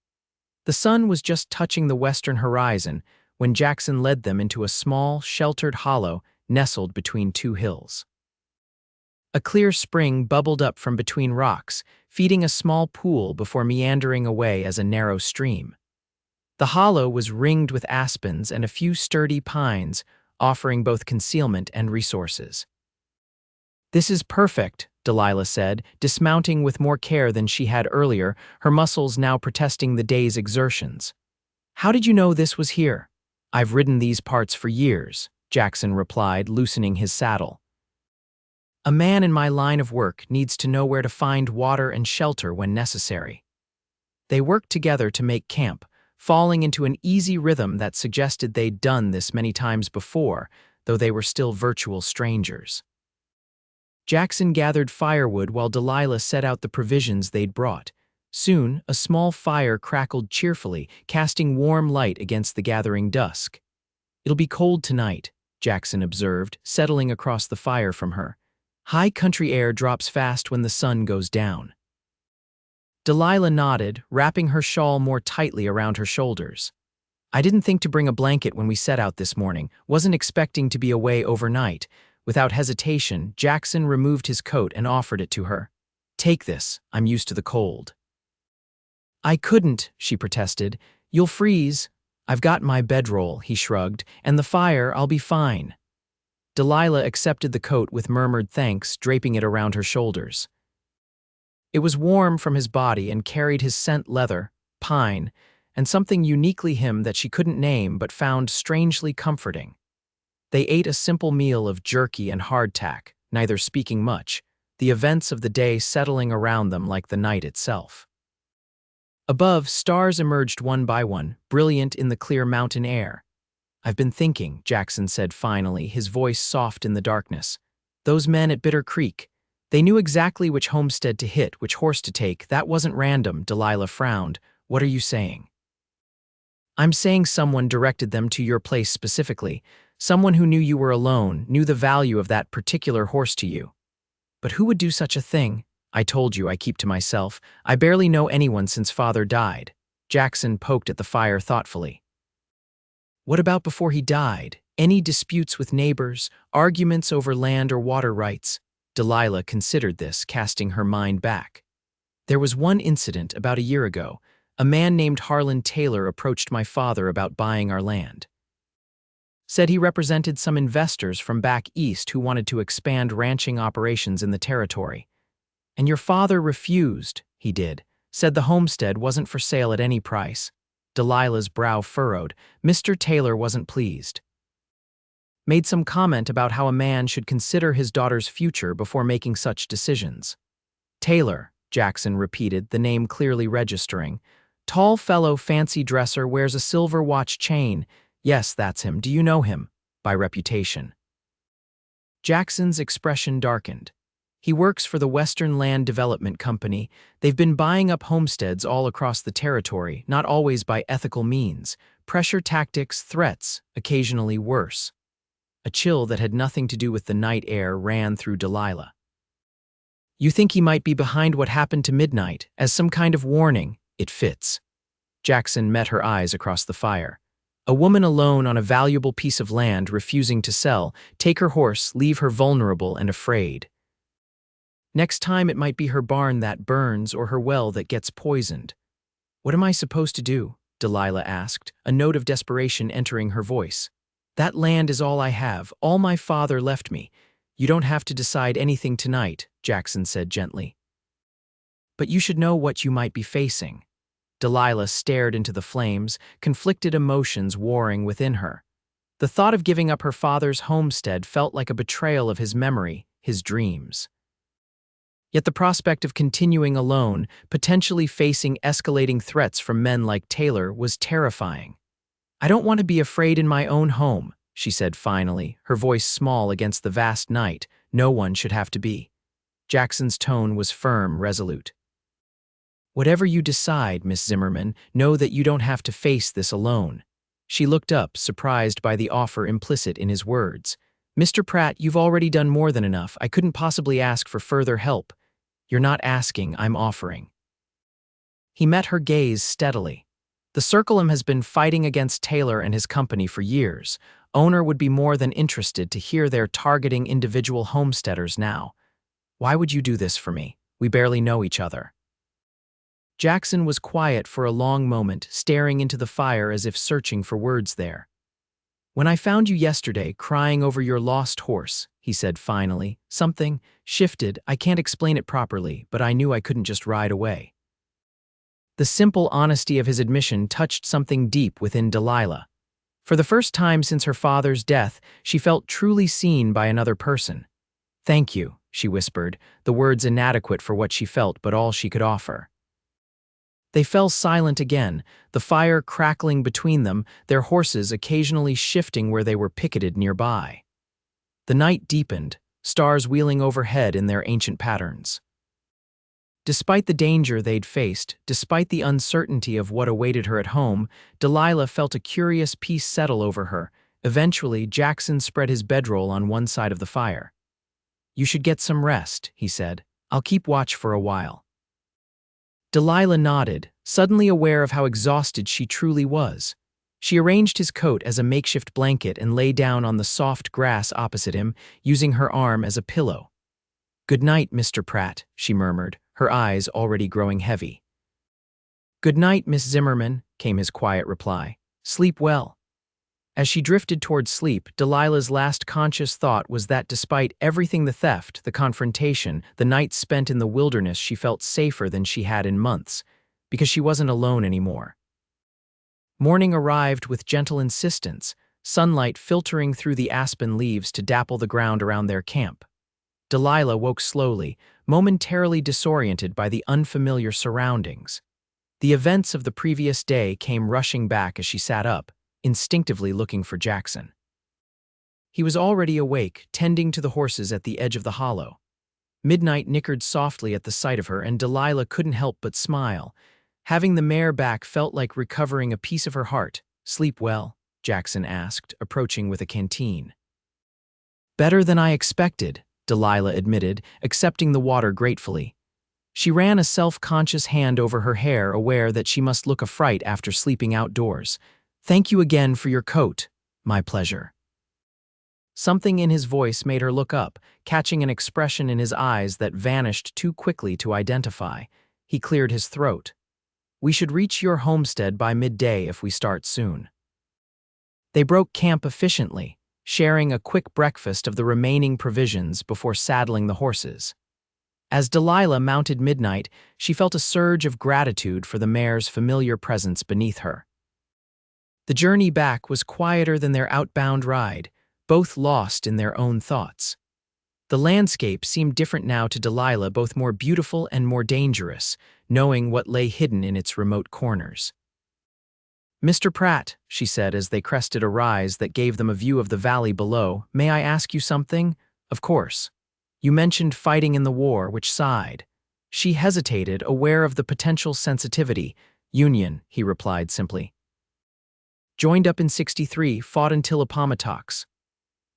The sun was just touching the western horizon when Jackson led them into a small, sheltered hollow nestled between two hills. A clear spring bubbled up from between rocks, feeding a small pool before meandering away as a narrow stream. The hollow was ringed with aspens and a few sturdy pines, offering both concealment and resources. This is perfect, Delilah said, dismounting with more care than she had earlier, her muscles now protesting the day's exertions. How did you know this was here? I've ridden these parts for years, Jackson replied, loosening his saddle. A man in my line of work needs to know where to find water and shelter when necessary. They worked together to make camp, falling into an easy rhythm that suggested they'd done this many times before, though they were still virtual strangers. Jackson gathered firewood while Delilah set out the provisions they'd brought. Soon, a small fire crackled cheerfully, casting warm light against the gathering dusk. It'll be cold tonight, Jackson observed, settling across the fire from her. High country air drops fast when the sun goes down. Delilah nodded, wrapping her shawl more tightly around her shoulders. I didn't think to bring a blanket when we set out this morning, wasn't expecting to be away overnight. Without hesitation, Jackson removed his coat and offered it to her. Take this, I'm used to the cold. I couldn't, she protested. You'll freeze. I've got my bedroll, he shrugged, and the fire, I'll be fine. Delilah accepted the coat with murmured thanks, draping it around her shoulders. It was warm from his body and carried his scent leather, pine, and something uniquely him that she couldn't name but found strangely comforting. They ate a simple meal of jerky and hardtack, neither speaking much, the events of the day settling around them like the night itself. Above, stars emerged one by one, brilliant in the clear mountain air. I've been thinking, Jackson said finally, his voice soft in the darkness. Those men at Bitter Creek, they knew exactly which homestead to hit, which horse to take. That wasn't random, Delilah frowned. What are you saying? I'm saying someone directed them to your place specifically. Someone who knew you were alone, knew the value of that particular horse to you. But who would do such a thing? I told you I keep to myself. I barely know anyone since father died. Jackson poked at the fire thoughtfully. What about before he died? Any disputes with neighbors, arguments over land or water rights? Delilah considered this, casting her mind back. There was one incident about a year ago. A man named Harlan Taylor approached my father about buying our land. Said he represented some investors from back east who wanted to expand ranching operations in the territory. And your father refused, he did, said the homestead wasn't for sale at any price. Delilah's brow furrowed. Mr. Taylor wasn't pleased. Made some comment about how a man should consider his daughter's future before making such decisions. Taylor, Jackson repeated, the name clearly registering. Tall fellow, fancy dresser, wears a silver watch chain. Yes, that's him. Do you know him? By reputation. Jackson's expression darkened. He works for the Western Land Development Company. They've been buying up homesteads all across the territory, not always by ethical means. Pressure tactics, threats, occasionally worse. A chill that had nothing to do with the night air ran through Delilah. You think he might be behind what happened to Midnight, as some kind of warning? It fits. Jackson met her eyes across the fire. A woman alone on a valuable piece of land refusing to sell, take her horse, leave her vulnerable and afraid. Next time it might be her barn that burns or her well that gets poisoned. What am I supposed to do? Delilah asked, a note of desperation entering her voice. That land is all I have, all my father left me. You don't have to decide anything tonight, Jackson said gently. But you should know what you might be facing. Delilah stared into the flames, conflicted emotions warring within her. The thought of giving up her father's homestead felt like a betrayal of his memory, his dreams. Yet the prospect of continuing alone, potentially facing escalating threats from men like Taylor, was terrifying. I don't want to be afraid in my own home, she said finally, her voice small against the vast night. No one should have to be. Jackson's tone was firm, resolute. Whatever you decide, Miss Zimmerman, know that you don't have to face this alone. She looked up, surprised by the offer implicit in his words. Mr. Pratt, you've already done more than enough. I couldn't possibly ask for further help. You're not asking, I'm offering. He met her gaze steadily. The Circleum has been fighting against Taylor and his company for years. Owner would be more than interested to hear they're targeting individual homesteaders now. Why would you do this for me? We barely know each other. Jackson was quiet for a long moment, staring into the fire as if searching for words there. When I found you yesterday crying over your lost horse, he said finally, something shifted. I can't explain it properly, but I knew I couldn't just ride away. The simple honesty of his admission touched something deep within Delilah. For the first time since her father's death, she felt truly seen by another person. Thank you, she whispered, the words inadequate for what she felt but all she could offer. They fell silent again, the fire crackling between them, their horses occasionally shifting where they were picketed nearby. The night deepened, stars wheeling overhead in their ancient patterns. Despite the danger they'd faced, despite the uncertainty of what awaited her at home, Delilah felt a curious peace settle over her. Eventually, Jackson spread his bedroll on one side of the fire. You should get some rest, he said. I'll keep watch for a while. Delilah nodded, suddenly aware of how exhausted she truly was. She arranged his coat as a makeshift blanket and lay down on the soft grass opposite him, using her arm as a pillow. Good night, Mr. Pratt, she murmured, her eyes already growing heavy. Good night, Miss Zimmerman, came his quiet reply. Sleep well. As she drifted toward sleep, Delilah's last conscious thought was that despite everything, the theft, the confrontation, the nights spent in the wilderness, she felt safer than she had in months, because she wasn't alone anymore. Morning arrived with gentle insistence, sunlight filtering through the aspen leaves to dapple the ground around their camp. Delilah woke slowly, momentarily disoriented by the unfamiliar surroundings. The events of the previous day came rushing back as she sat up, instinctively looking for Jackson. He was already awake, tending to the horses at the edge of the hollow. Midnight nickered softly at the sight of her, and Delilah couldn't help but smile. Having the mare back felt like recovering a piece of her heart. Sleep well? Jackson asked, approaching with a canteen. Better than I expected, Delilah admitted, accepting the water gratefully. She ran a self-conscious hand over her hair, aware that she must look a fright after sleeping outdoors. Thank you again for your coat. My pleasure. Something in his voice made her look up, catching an expression in his eyes that vanished too quickly to identify. He cleared his throat. We should reach your homestead by midday if we start soon. They broke camp efficiently, sharing a quick breakfast of the remaining provisions before saddling the horses. As Delilah mounted Midnight, she felt a surge of gratitude for the mare's familiar presence beneath her. The journey back was quieter than their outbound ride, both lost in their own thoughts. The landscape seemed different now to Delilah, both more beautiful and more dangerous, knowing what lay hidden in its remote corners. Mr. Pratt, she said as they crested a rise that gave them a view of the valley below, may I ask you something? Of course. You mentioned fighting in the war, which side? She hesitated, aware of the potential sensitivity. Union, he replied simply. Joined up in '63, fought until Appomattox.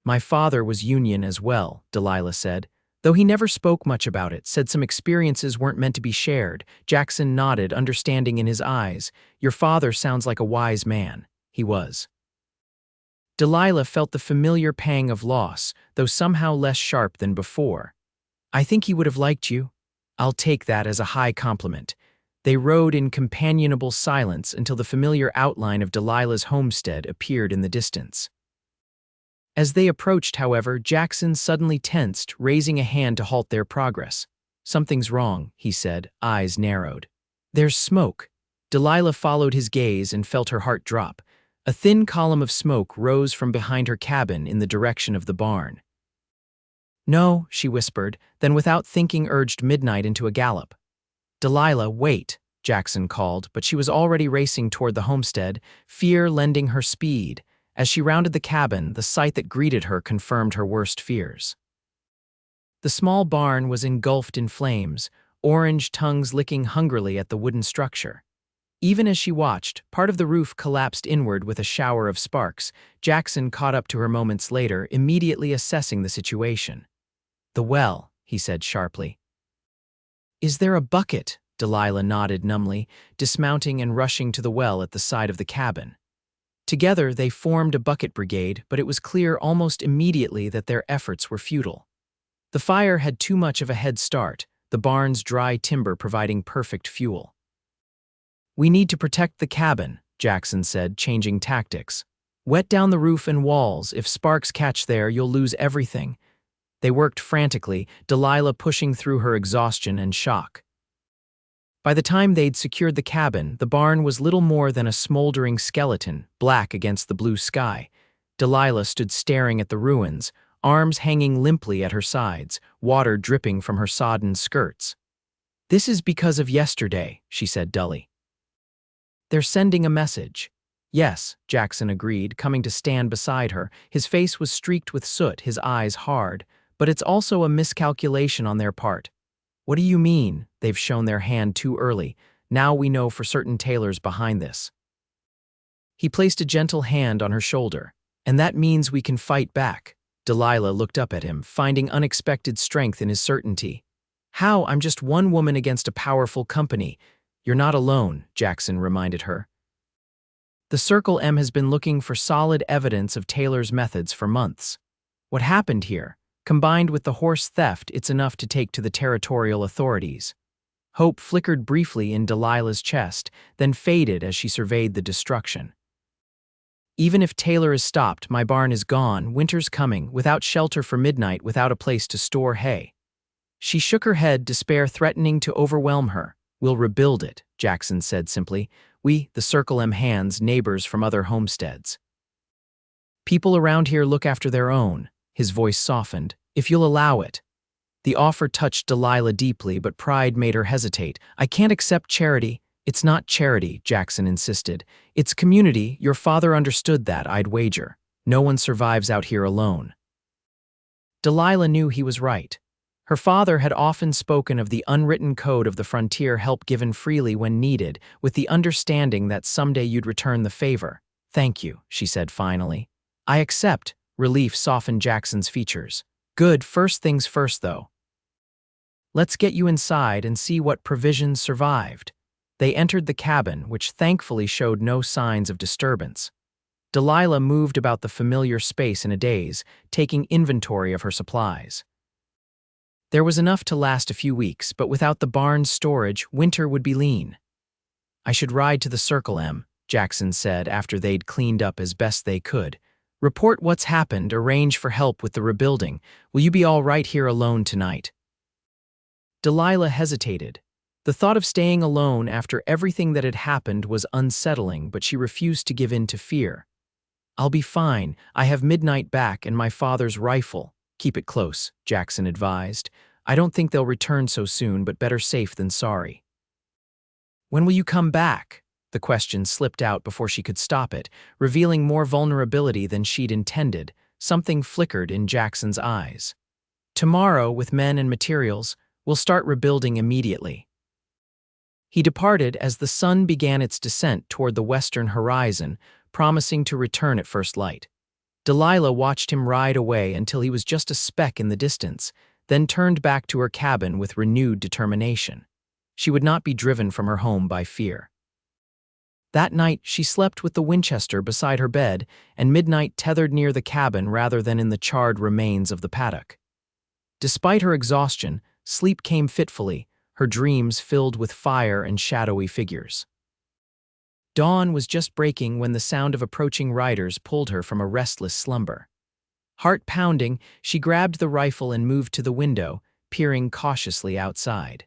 My father was Union as well, Delilah said, though he never spoke much about it, said some experiences weren't meant to be shared. Jackson nodded, understanding in his eyes. Your father sounds like a wise man. He was. Delilah felt the familiar pang of loss, though somehow less sharp than before. "I think he would have liked you." "I'll take that as a high compliment." They rode in companionable silence until the familiar outline of Delilah's homestead appeared in the distance. As they approached, however, Jackson suddenly tensed, raising a hand to halt their progress. "Something's wrong," he said, eyes narrowed. "There's smoke." Delilah followed his gaze and felt her heart drop. A thin column of smoke rose from behind her cabin in the direction of the barn. "No," she whispered, then without thinking urged Midnight into a gallop. "Delilah, wait," Jackson called, but she was already racing toward the homestead, fear lending her speed. As she rounded the cabin, the sight that greeted her confirmed her worst fears. The small barn was engulfed in flames, orange tongues licking hungrily at the wooden structure. Even as she watched, part of the roof collapsed inward with a shower of sparks. Jackson caught up to her moments later, immediately assessing the situation. "The well," he said sharply. "Is there a bucket?" Delilah nodded numbly, dismounting and rushing to the well at the side of the cabin. Together, they formed a bucket brigade, but it was clear almost immediately that their efforts were futile. The fire had too much of a head start, the barn's dry timber providing perfect fuel. "We need to protect the cabin," Jackson said, changing tactics. "Wet down the roof and walls. If sparks catch there, you'll lose everything." They worked frantically, Delilah pushing through her exhaustion and shock. By the time they'd secured the cabin, the barn was little more than a smoldering skeleton, black against the blue sky. Delilah stood staring at the ruins, arms hanging limply at her sides, water dripping from her sodden skirts. "This is because of yesterday," she said dully. "They're sending a message." "Yes," Jackson agreed, coming to stand beside her. His face was streaked with soot, his eyes hard. "But it's also a miscalculation on their part." "What do you mean?" "They've shown their hand too early. Now we know for certain Taylor's behind this." He placed a gentle hand on her shoulder. "And that means we can fight back." Delilah looked up at him, finding unexpected strength in his certainty. "How? I'm just one woman against a powerful company." "You're not alone," Jackson reminded her. "The Circle M has been looking for solid evidence of Taylor's methods for months. What happened here? Combined with the horse theft, it's enough to take to the territorial authorities." Hope flickered briefly in Delilah's chest, then faded as she surveyed the destruction. "Even if Taylor is stopped, my barn is gone, winter's coming, without shelter for Midnight, without a place to store hay." She shook her head, despair threatening to overwhelm her. "We'll rebuild it," Jackson said simply. "We, the Circle M hands, neighbors from other homesteads. People around here look after their own." His voice softened. "If you'll allow it." The offer touched Delilah deeply, but pride made her hesitate. "I can't accept charity." "It's not charity," Jackson insisted. "It's community. Your father understood that, I'd wager. No one survives out here alone." Delilah knew he was right. Her father had often spoken of the unwritten code of the frontier, help given freely when needed, with the understanding that someday you'd return the favor. "Thank you," she said finally. "I accept." Relief softened Jackson's features. "Good, first things first, though. Let's get you inside and see what provisions survived." They entered the cabin, which thankfully showed no signs of disturbance. Delilah moved about the familiar space in a daze, taking inventory of her supplies. There was enough to last a few weeks, but without the barn's storage, winter would be lean. "I should ride to the Circle M," Jackson said after they'd cleaned up as best they could. "Report what's happened, arrange for help with the rebuilding. Will you be all right here alone tonight?" Delilah hesitated. The thought of staying alone after everything that had happened was unsettling, but she refused to give in to fear. "I'll be fine. I have Midnight back and my father's rifle." "Keep it close," Jackson advised. "I don't think they'll return so soon, but better safe than sorry." "When will you come back?" The question slipped out before she could stop it, revealing more vulnerability than she'd intended. Something flickered in Jackson's eyes. "Tomorrow, with men and materials. We'll start rebuilding immediately." He departed as the sun began its descent toward the western horizon, promising to return at first light. Delilah watched him ride away until he was just a speck in the distance, then turned back to her cabin with renewed determination. She would not be driven from her home by fear. That night, she slept with the Winchester beside her bed and midnight tethered near the cabin rather than in the charred remains of the paddock. Despite her exhaustion, sleep came fitfully, her dreams filled with fire and shadowy figures. Dawn was just breaking when the sound of approaching riders pulled her from a restless slumber. Heart pounding, she grabbed the rifle and moved to the window, peering cautiously outside.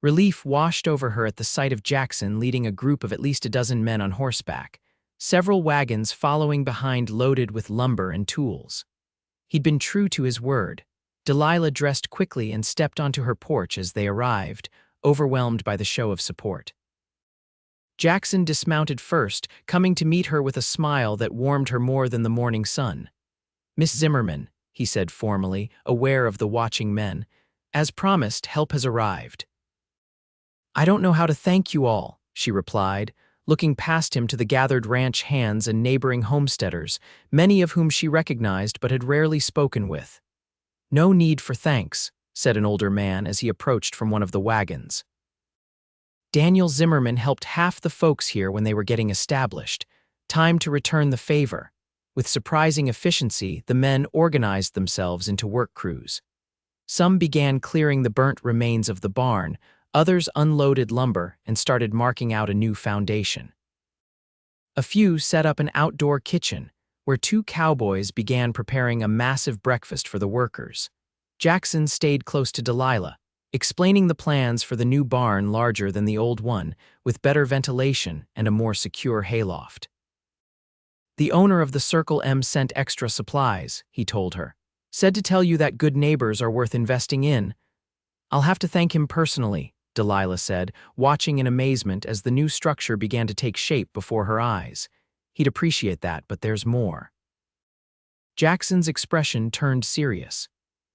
Relief washed over her at the sight of Jackson leading a group of at least a dozen men on horseback, several wagons following behind loaded with lumber and tools. He'd been true to his word. Delilah dressed quickly and stepped onto her porch as they arrived, overwhelmed by the show of support. Jackson dismounted first, coming to meet her with a smile that warmed her more than the morning sun. "Miss Zimmerman," he said formally, aware of the watching men, "as promised, help has arrived." "I don't know how to thank you all," she replied, looking past him to the gathered ranch hands and neighboring homesteaders, many of whom she recognized but had rarely spoken with. "No need for thanks," said an older man as he approached from one of the wagons. "Daniel Zimmerman helped half the folks here when they were getting established. Time to return the favor." With surprising efficiency, the men organized themselves into work crews. Some began clearing the burnt remains of the barn, others unloaded lumber and started marking out a new foundation. A few set up an outdoor kitchen, where two cowboys began preparing a massive breakfast for the workers. Jackson stayed close to Delilah, explaining the plans for the new barn larger than the old one, with better ventilation and a more secure hayloft. "The owner of the Circle M sent extra supplies," he told her. "Said to tell you that good neighbors are worth investing in." "I'll have to thank him personally," Delilah said, watching in amazement as the new structure began to take shape before her eyes. "He'd appreciate that, but there's more." Jackson's expression turned serious.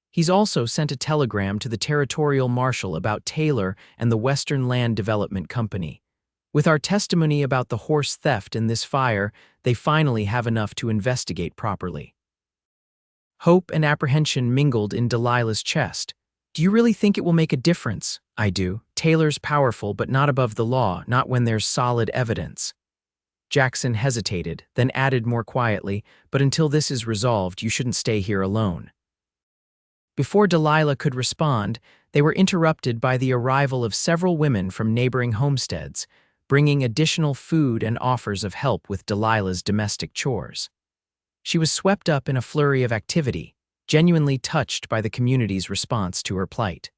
"He's also sent a telegram to the territorial marshal about Taylor and the Western Land Development Company. With our testimony about the horse theft and this fire, they finally have enough to investigate properly." Hope and apprehension mingled in Delilah's chest. "Do you really think it will make a difference?" "I do. Taylor's powerful, but not above the law, not when there's solid evidence." Jackson hesitated, then added more quietly, "But until this is resolved, you shouldn't stay here alone." Before Delilah could respond, they were interrupted by the arrival of several women from neighboring homesteads, bringing additional food and offers of help with Delilah's domestic chores. She was swept up in a flurry of activity, genuinely touched by the community's response to her plight.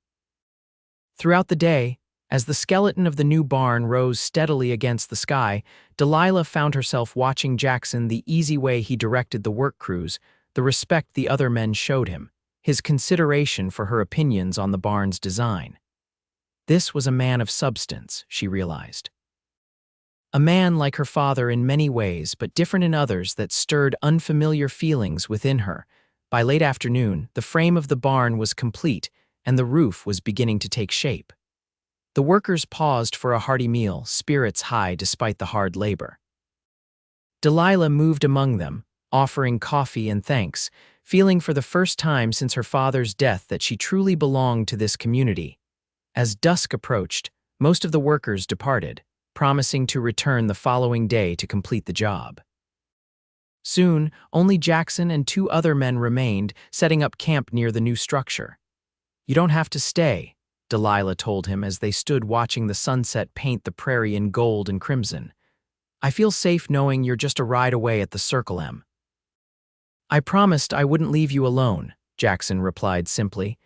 Throughout the day, as the skeleton of the new barn rose steadily against the sky, Delilah found herself watching Jackson the easy way he directed the work crews, the respect the other men showed him, his consideration for her opinions on the barn's design. This was a man of substance, she realized. A man like her father in many ways, but different in others that stirred unfamiliar feelings within her. By late afternoon, the frame of the barn was complete, and the roof was beginning to take shape. The workers paused for a hearty meal, spirits high despite the hard labor. Delilah moved among them, offering coffee and thanks, feeling for the first time since her father's death that she truly belonged to this community. As dusk approached, most of the workers departed, promising to return the following day to complete the job. Soon, only Jackson and two other men remained, setting up camp near the new structure. "You don't have to stay," Delilah told him as they stood watching the sunset paint the prairie in gold and crimson. "I feel safe knowing you're just a ride away at the Circle M." "I promised I wouldn't leave you alone," Jackson replied simply.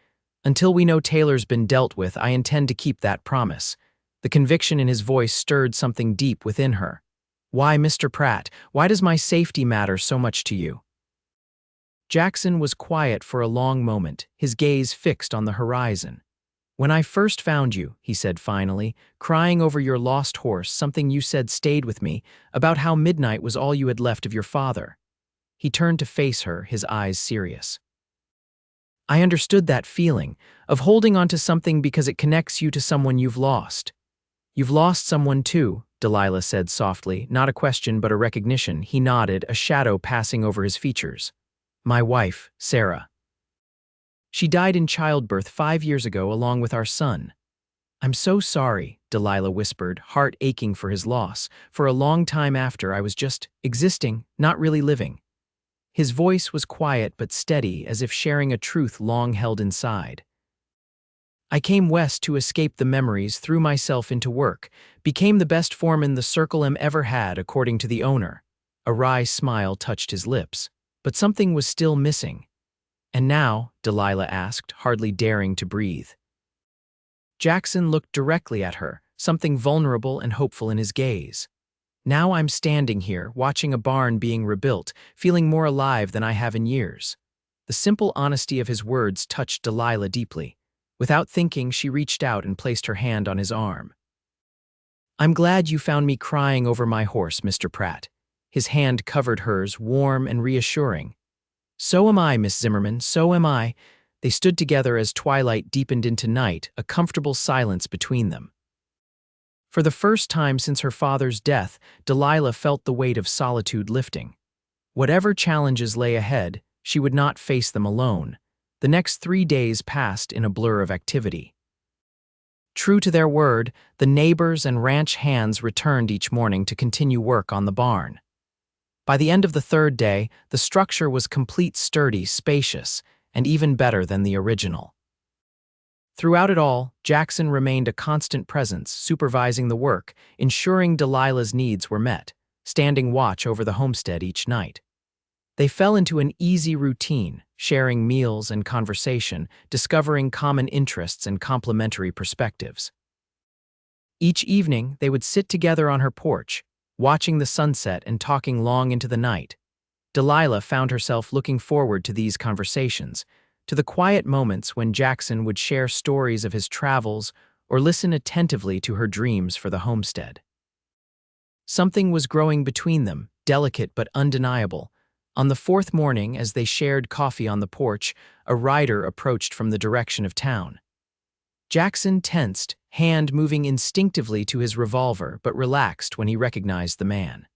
"Until we know Taylor's been dealt with, I intend to keep that promise." The conviction in his voice stirred something deep within her. "Why, Mr. Pratt, why does my safety matter so much to you?" Jackson was quiet for a long moment, his gaze fixed on the horizon. "When I first found you," he said finally, "crying over your lost horse, something you said stayed with me, about how midnight was all you had left of your father." He turned to face her, his eyes serious. "I understood that feeling, of holding on to something because it connects you to someone you've lost." "You've lost someone too," Delilah said softly, not a question but a recognition. He nodded, a shadow passing over his features. "My wife, Sarah. She died in childbirth 5 years ago along with our son." I'm so sorry, Delilah whispered, heart aching for his loss. For a long time after, I was just existing, not really living. His voice was quiet but steady, as if sharing a truth long held inside. I came west to escape the memories, threw myself into work, became the best foreman the Circle M ever had, according to the owner. A wry smile touched his lips, but something was still missing. And now, Delilah asked, hardly daring to breathe. Jackson looked directly at her, something vulnerable and hopeful in his gaze. Now I'm standing here, watching a barn being rebuilt, feeling more alive than I have in years. The simple honesty of his words touched Delilah deeply. Without thinking, she reached out and placed her hand on his arm. I'm glad you found me crying over my horse, Mr. Pratt. His hand covered hers, warm and reassuring. So am I, Miss Zimmerman, so am I. They stood together as twilight deepened into night, a comfortable silence between them. For the first time since her father's death, Delilah felt the weight of solitude lifting. Whatever challenges lay ahead, she would not face them alone. The next 3 days passed in a blur of activity. True to their word, the neighbors and ranch hands returned each morning to continue work on the barn. By the end of the 3rd day, the structure was complete, sturdy, spacious, and even better than the original. Throughout it all, Jackson remained a constant presence, supervising the work, ensuring Delilah's needs were met, standing watch over the homestead each night. They fell into an easy routine, sharing meals and conversation, discovering common interests and complementary perspectives. Each evening, they would sit together on her porch, watching the sunset and talking long into the night. Delilah found herself looking forward to these conversations, to the quiet moments when Jackson would share stories of his travels or listen attentively to her dreams for the homestead. Something was growing between them, delicate but undeniable. On the 4th morning, as they shared coffee on the porch, a rider approached from the direction of town. Jackson tensed, hand moving instinctively to his revolver, but relaxed when he recognized the man.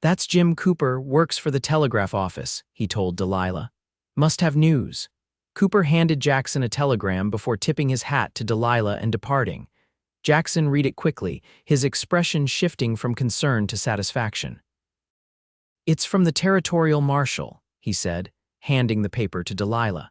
That's Jim Cooper, works for the telegraph office, he told Delilah. Must have news. Cooper handed Jackson a telegram before tipping his hat to Delilah and departing. Jackson read it quickly, his expression shifting from concern to satisfaction. It's from the territorial marshal, he said, handing the paper to Delilah.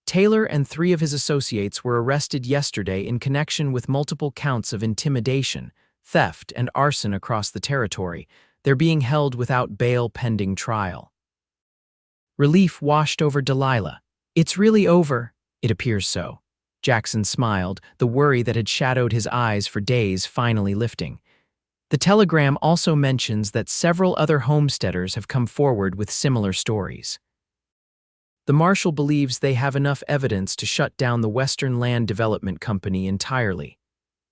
Taylor and 3 of his associates were arrested yesterday in connection with multiple counts of intimidation, theft, and arson across the territory. They're being held without bail pending trial. Relief washed over Delilah. It's really over. It appears so. Jackson smiled, the worry that had shadowed his eyes for days finally lifting. The telegram also mentions that several other homesteaders have come forward with similar stories. The marshal believes they have enough evidence to shut down the Western Land Development Company entirely.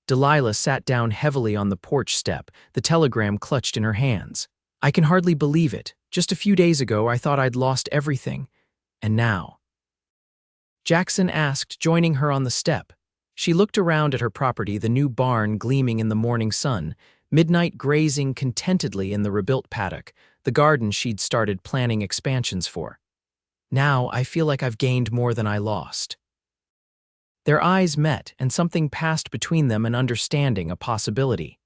Delilah sat down heavily on the porch step, the telegram clutched in her hands. I can hardly believe it. Just a few days ago, I thought I'd lost everything. And now? Jackson asked, joining her on the step. She looked around at her property, the new barn gleaming in the morning sun, midnight grazing contentedly in the rebuilt paddock, the garden she'd started planning expansions for. Now I feel like I've gained more than I lost. Their eyes met, and something passed between them, an understanding, a possibility.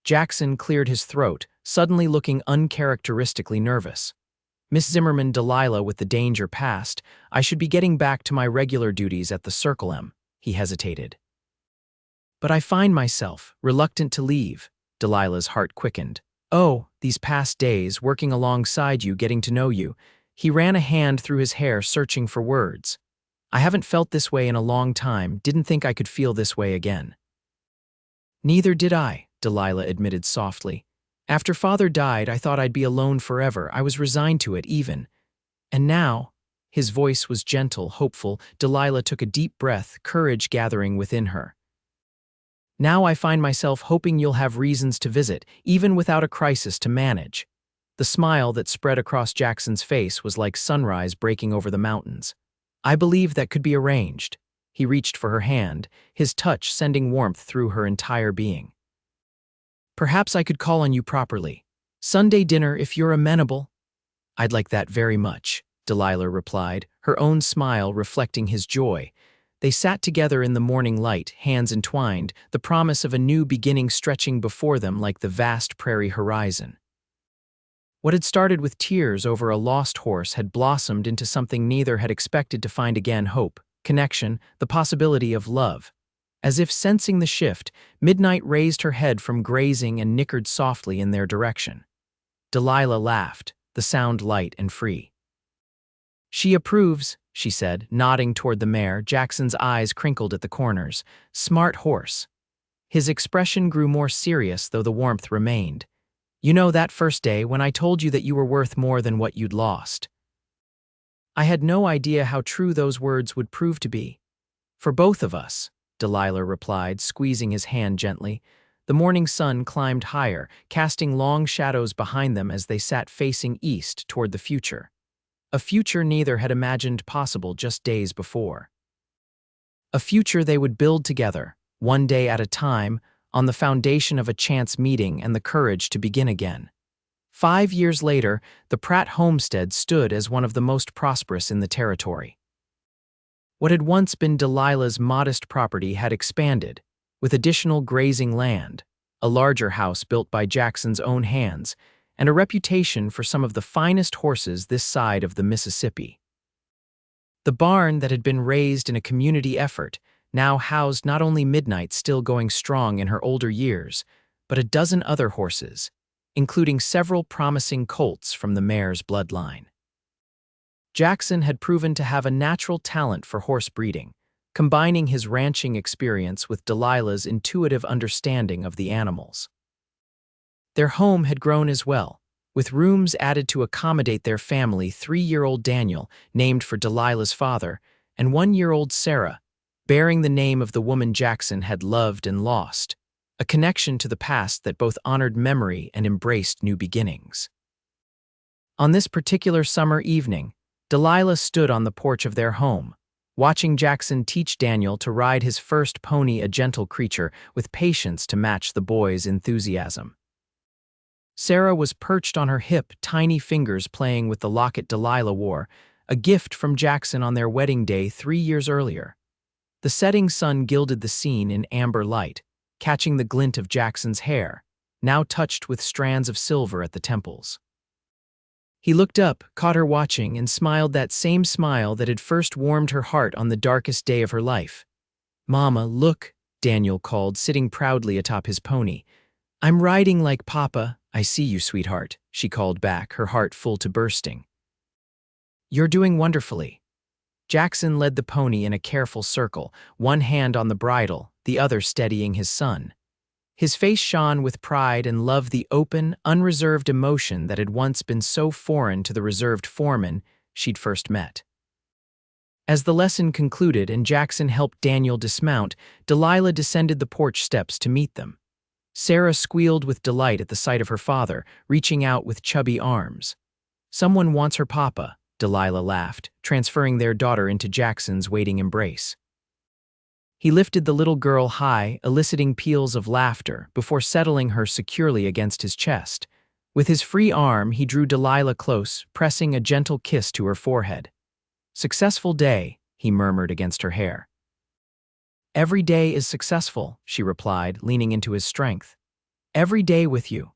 Jackson cleared his throat, suddenly looking uncharacteristically nervous. Miss Zimmerman, Delilah, with the danger past, I should be getting back to my regular duties at the Circle M, he hesitated. But I find myself reluctant to leave. Delilah's heart quickened. Oh, these past days, working alongside you, getting to know you. He ran a hand through his hair, searching for words. I haven't felt this way in a long time, didn't think I could feel this way again. Neither did I, Delilah admitted softly. After Father died, I thought I'd be alone forever. I was resigned to it, even. And now, his voice was gentle, hopeful. Delilah took a deep breath, courage gathering within her. Now I find myself hoping you'll have reasons to visit, even without a crisis to manage. The smile that spread across Jackson's face was like sunrise breaking over the mountains. I believe that could be arranged. He reached for her hand, his touch sending warmth through her entire being. Perhaps I could call on you properly. Sunday dinner, if you're amenable. I'd like that very much, Delilah replied, her own smile reflecting his joy. They sat together in the morning light, hands entwined, the promise of a new beginning stretching before them like the vast prairie horizon. What had started with tears over a lost horse had blossomed into something neither had expected to find again: hope, connection, the possibility of love. As if sensing the shift, Midnight raised her head from grazing and nickered softly in their direction. Delilah laughed, the sound light and free. "She approves," she said, nodding toward the mare. Jackson's eyes crinkled at the corners. "Smart horse." His expression grew more serious, though the warmth remained. "You know that first day when I told you that you were worth more than what you'd lost? I had no idea how true those words would prove to be. For both of us," Delilah replied, squeezing his hand gently. The morning sun climbed higher, casting long shadows behind them as they sat facing east toward the future. A future neither had imagined possible just days before. A future they would build together, one day at a time, on the foundation of a chance meeting and the courage to begin again. 5 years later, the Pratt homestead stood as one of the most prosperous in the territory. What had once been Delilah's modest property had expanded, with additional grazing land, a larger house built by Jackson's own hands, and a reputation for some of the finest horses this side of the Mississippi. The barn that had been raised in a community effort now housed not only Midnight, still going strong in her older years, but a dozen other horses, including several promising colts from the mare's bloodline. Jackson had proven to have a natural talent for horse breeding, combining his ranching experience with Delilah's intuitive understanding of the animals. Their home had grown as well, with rooms added to accommodate their family: 3-year-old Daniel, named for Delilah's father, and 1-year-old Sarah, bearing the name of the woman Jackson had loved and lost, a connection to the past that both honored memory and embraced new beginnings. On this particular summer evening, Delilah stood on the porch of their home, watching Jackson teach Daniel to ride his first pony, a gentle creature with patience to match the boy's enthusiasm. Sarah was perched on her hip, tiny fingers playing with the locket Delilah wore, a gift from Jackson on their wedding day 3 years earlier. The setting sun gilded the scene in amber light, catching the glint of Jackson's hair, now touched with strands of silver at the temples. He looked up, caught her watching, and smiled that same smile that had first warmed her heart on the darkest day of her life. "Mama, look," Daniel called, sitting proudly atop his pony. "I'm riding like Papa." "I see you, sweetheart," she called back, her heart full to bursting. "You're doing wonderfully." Jackson led the pony in a careful circle, one hand on the bridle, the other steadying his son. His face shone with pride and love, the open, unreserved emotion that had once been so foreign to the reserved foreman she'd first met. As the lesson concluded and Jackson helped Daniel dismount, Delilah descended the porch steps to meet them. Sarah squealed with delight at the sight of her father, reaching out with chubby arms. "Someone wants her papa," Delilah laughed, transferring their daughter into Jackson's waiting embrace. He lifted the little girl high, eliciting peals of laughter, before settling her securely against his chest. With his free arm, he drew Delilah close, pressing a gentle kiss to her forehead. "Successful day," he murmured against her hair. "Every day is successful," she replied, leaning into his strength. "Every day with you."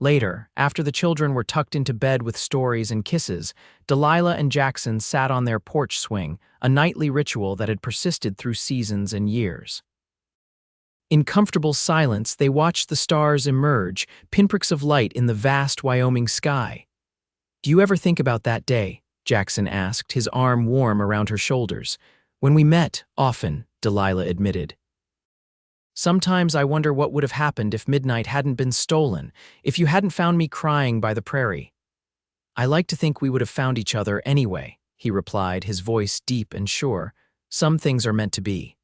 Later, after the children were tucked into bed with stories and kisses, Delilah and Jackson sat on their porch swing, a nightly ritual that had persisted through seasons and years. In comfortable silence, they watched the stars emerge, pinpricks of light in the vast Wyoming sky. "Do you ever think about that day?" Jackson asked, his arm warm around her shoulders. "When we met, often," Delilah admitted. "Sometimes I wonder what would have happened if Midnight hadn't been stolen, if you hadn't found me crying by the prairie." "I like to think we would have found each other anyway," he replied, his voice deep and sure. "Some things are meant to be."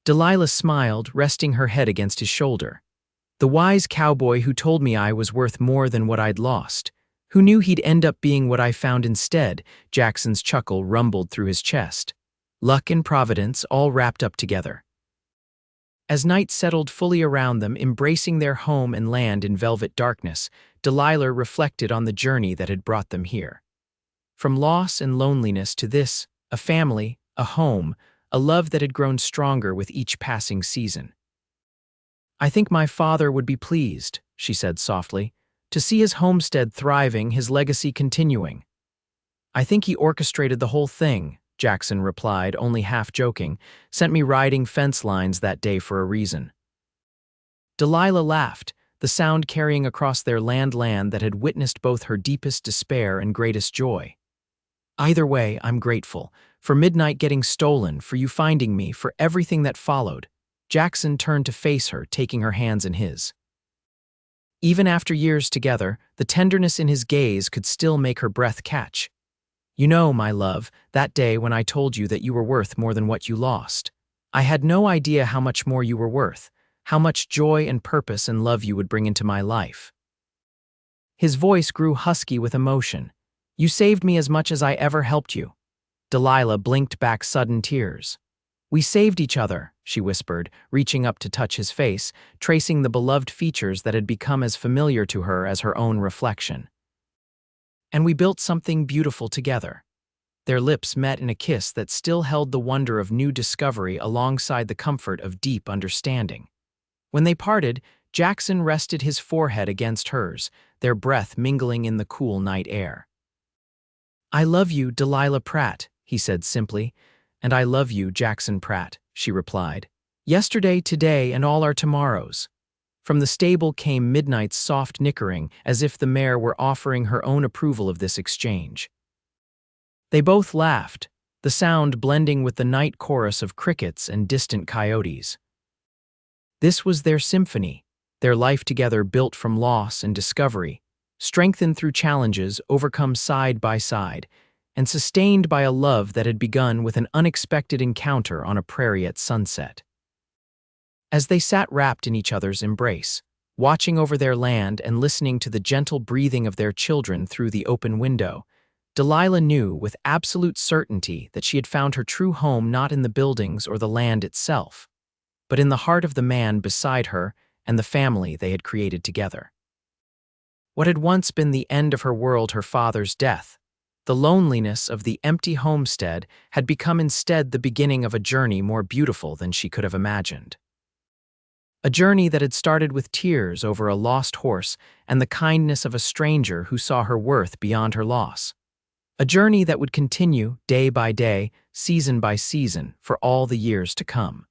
Delilah smiled, resting her head against his shoulder. "The wise cowboy who told me I was worth more than what I'd lost. Who knew he'd end up being what I found instead?" Jackson's chuckle rumbled through his chest. Luck and providence all wrapped up together. As night settled fully around them, embracing their home and land in velvet darkness, Delilah reflected on the journey that had brought them here. From loss and loneliness to this, a family, a home, a love that had grown stronger with each passing season. "I think my father would be pleased," she said softly, "to see his homestead thriving, his legacy continuing." "I think he orchestrated the whole thing," Jackson replied, only half joking, "sent me riding fence lines that day for a reason." Delilah laughed, the sound carrying across their land that had witnessed both her deepest despair and greatest joy. "Either way, I'm grateful. For midnight getting stolen, for you finding me, for everything that followed." Jackson turned to face her, taking her hands in his. Even after years together, the tenderness in his gaze could still make her breath catch. "You know, my love, that day when I told you that you were worth more than what you lost. I had no idea how much more you were worth, how much joy and purpose and love you would bring into my life." His voice grew husky with emotion. "You saved me as much as I ever helped you." Delilah blinked back sudden tears. "We saved each other," she whispered, reaching up to touch his face, tracing the beloved features that had become as familiar to her as her own reflection. "And we built something beautiful together." Their lips met in a kiss that still held the wonder of new discovery alongside the comfort of deep understanding. When they parted, Jackson rested his forehead against hers, their breath mingling in the cool night air. "I love you, Delilah Pratt," he said simply. "And I love you, Jackson Pratt," she replied. "Yesterday, today, and all our tomorrows." From the stable came Midnight's soft nickering, as if the mare were offering her own approval of this exchange. They both laughed, the sound blending with the night chorus of crickets and distant coyotes. This was their symphony, their life together built from loss and discovery, strengthened through challenges, overcome side by side, and sustained by a love that had begun with an unexpected encounter on a prairie at sunset. As they sat wrapped in each other's embrace, watching over their land and listening to the gentle breathing of their children through the open window, Delilah knew with absolute certainty that she had found her true home not in the buildings or the land itself, but in the heart of the man beside her and the family they had created together. What had once been the end of her world, her father's death, the loneliness of the empty homestead, had become instead the beginning of a journey more beautiful than she could have imagined. A journey that had started with tears over a lost horse and the kindness of a stranger who saw her worth beyond her loss. A journey that would continue day by day, season by season, for all the years to come.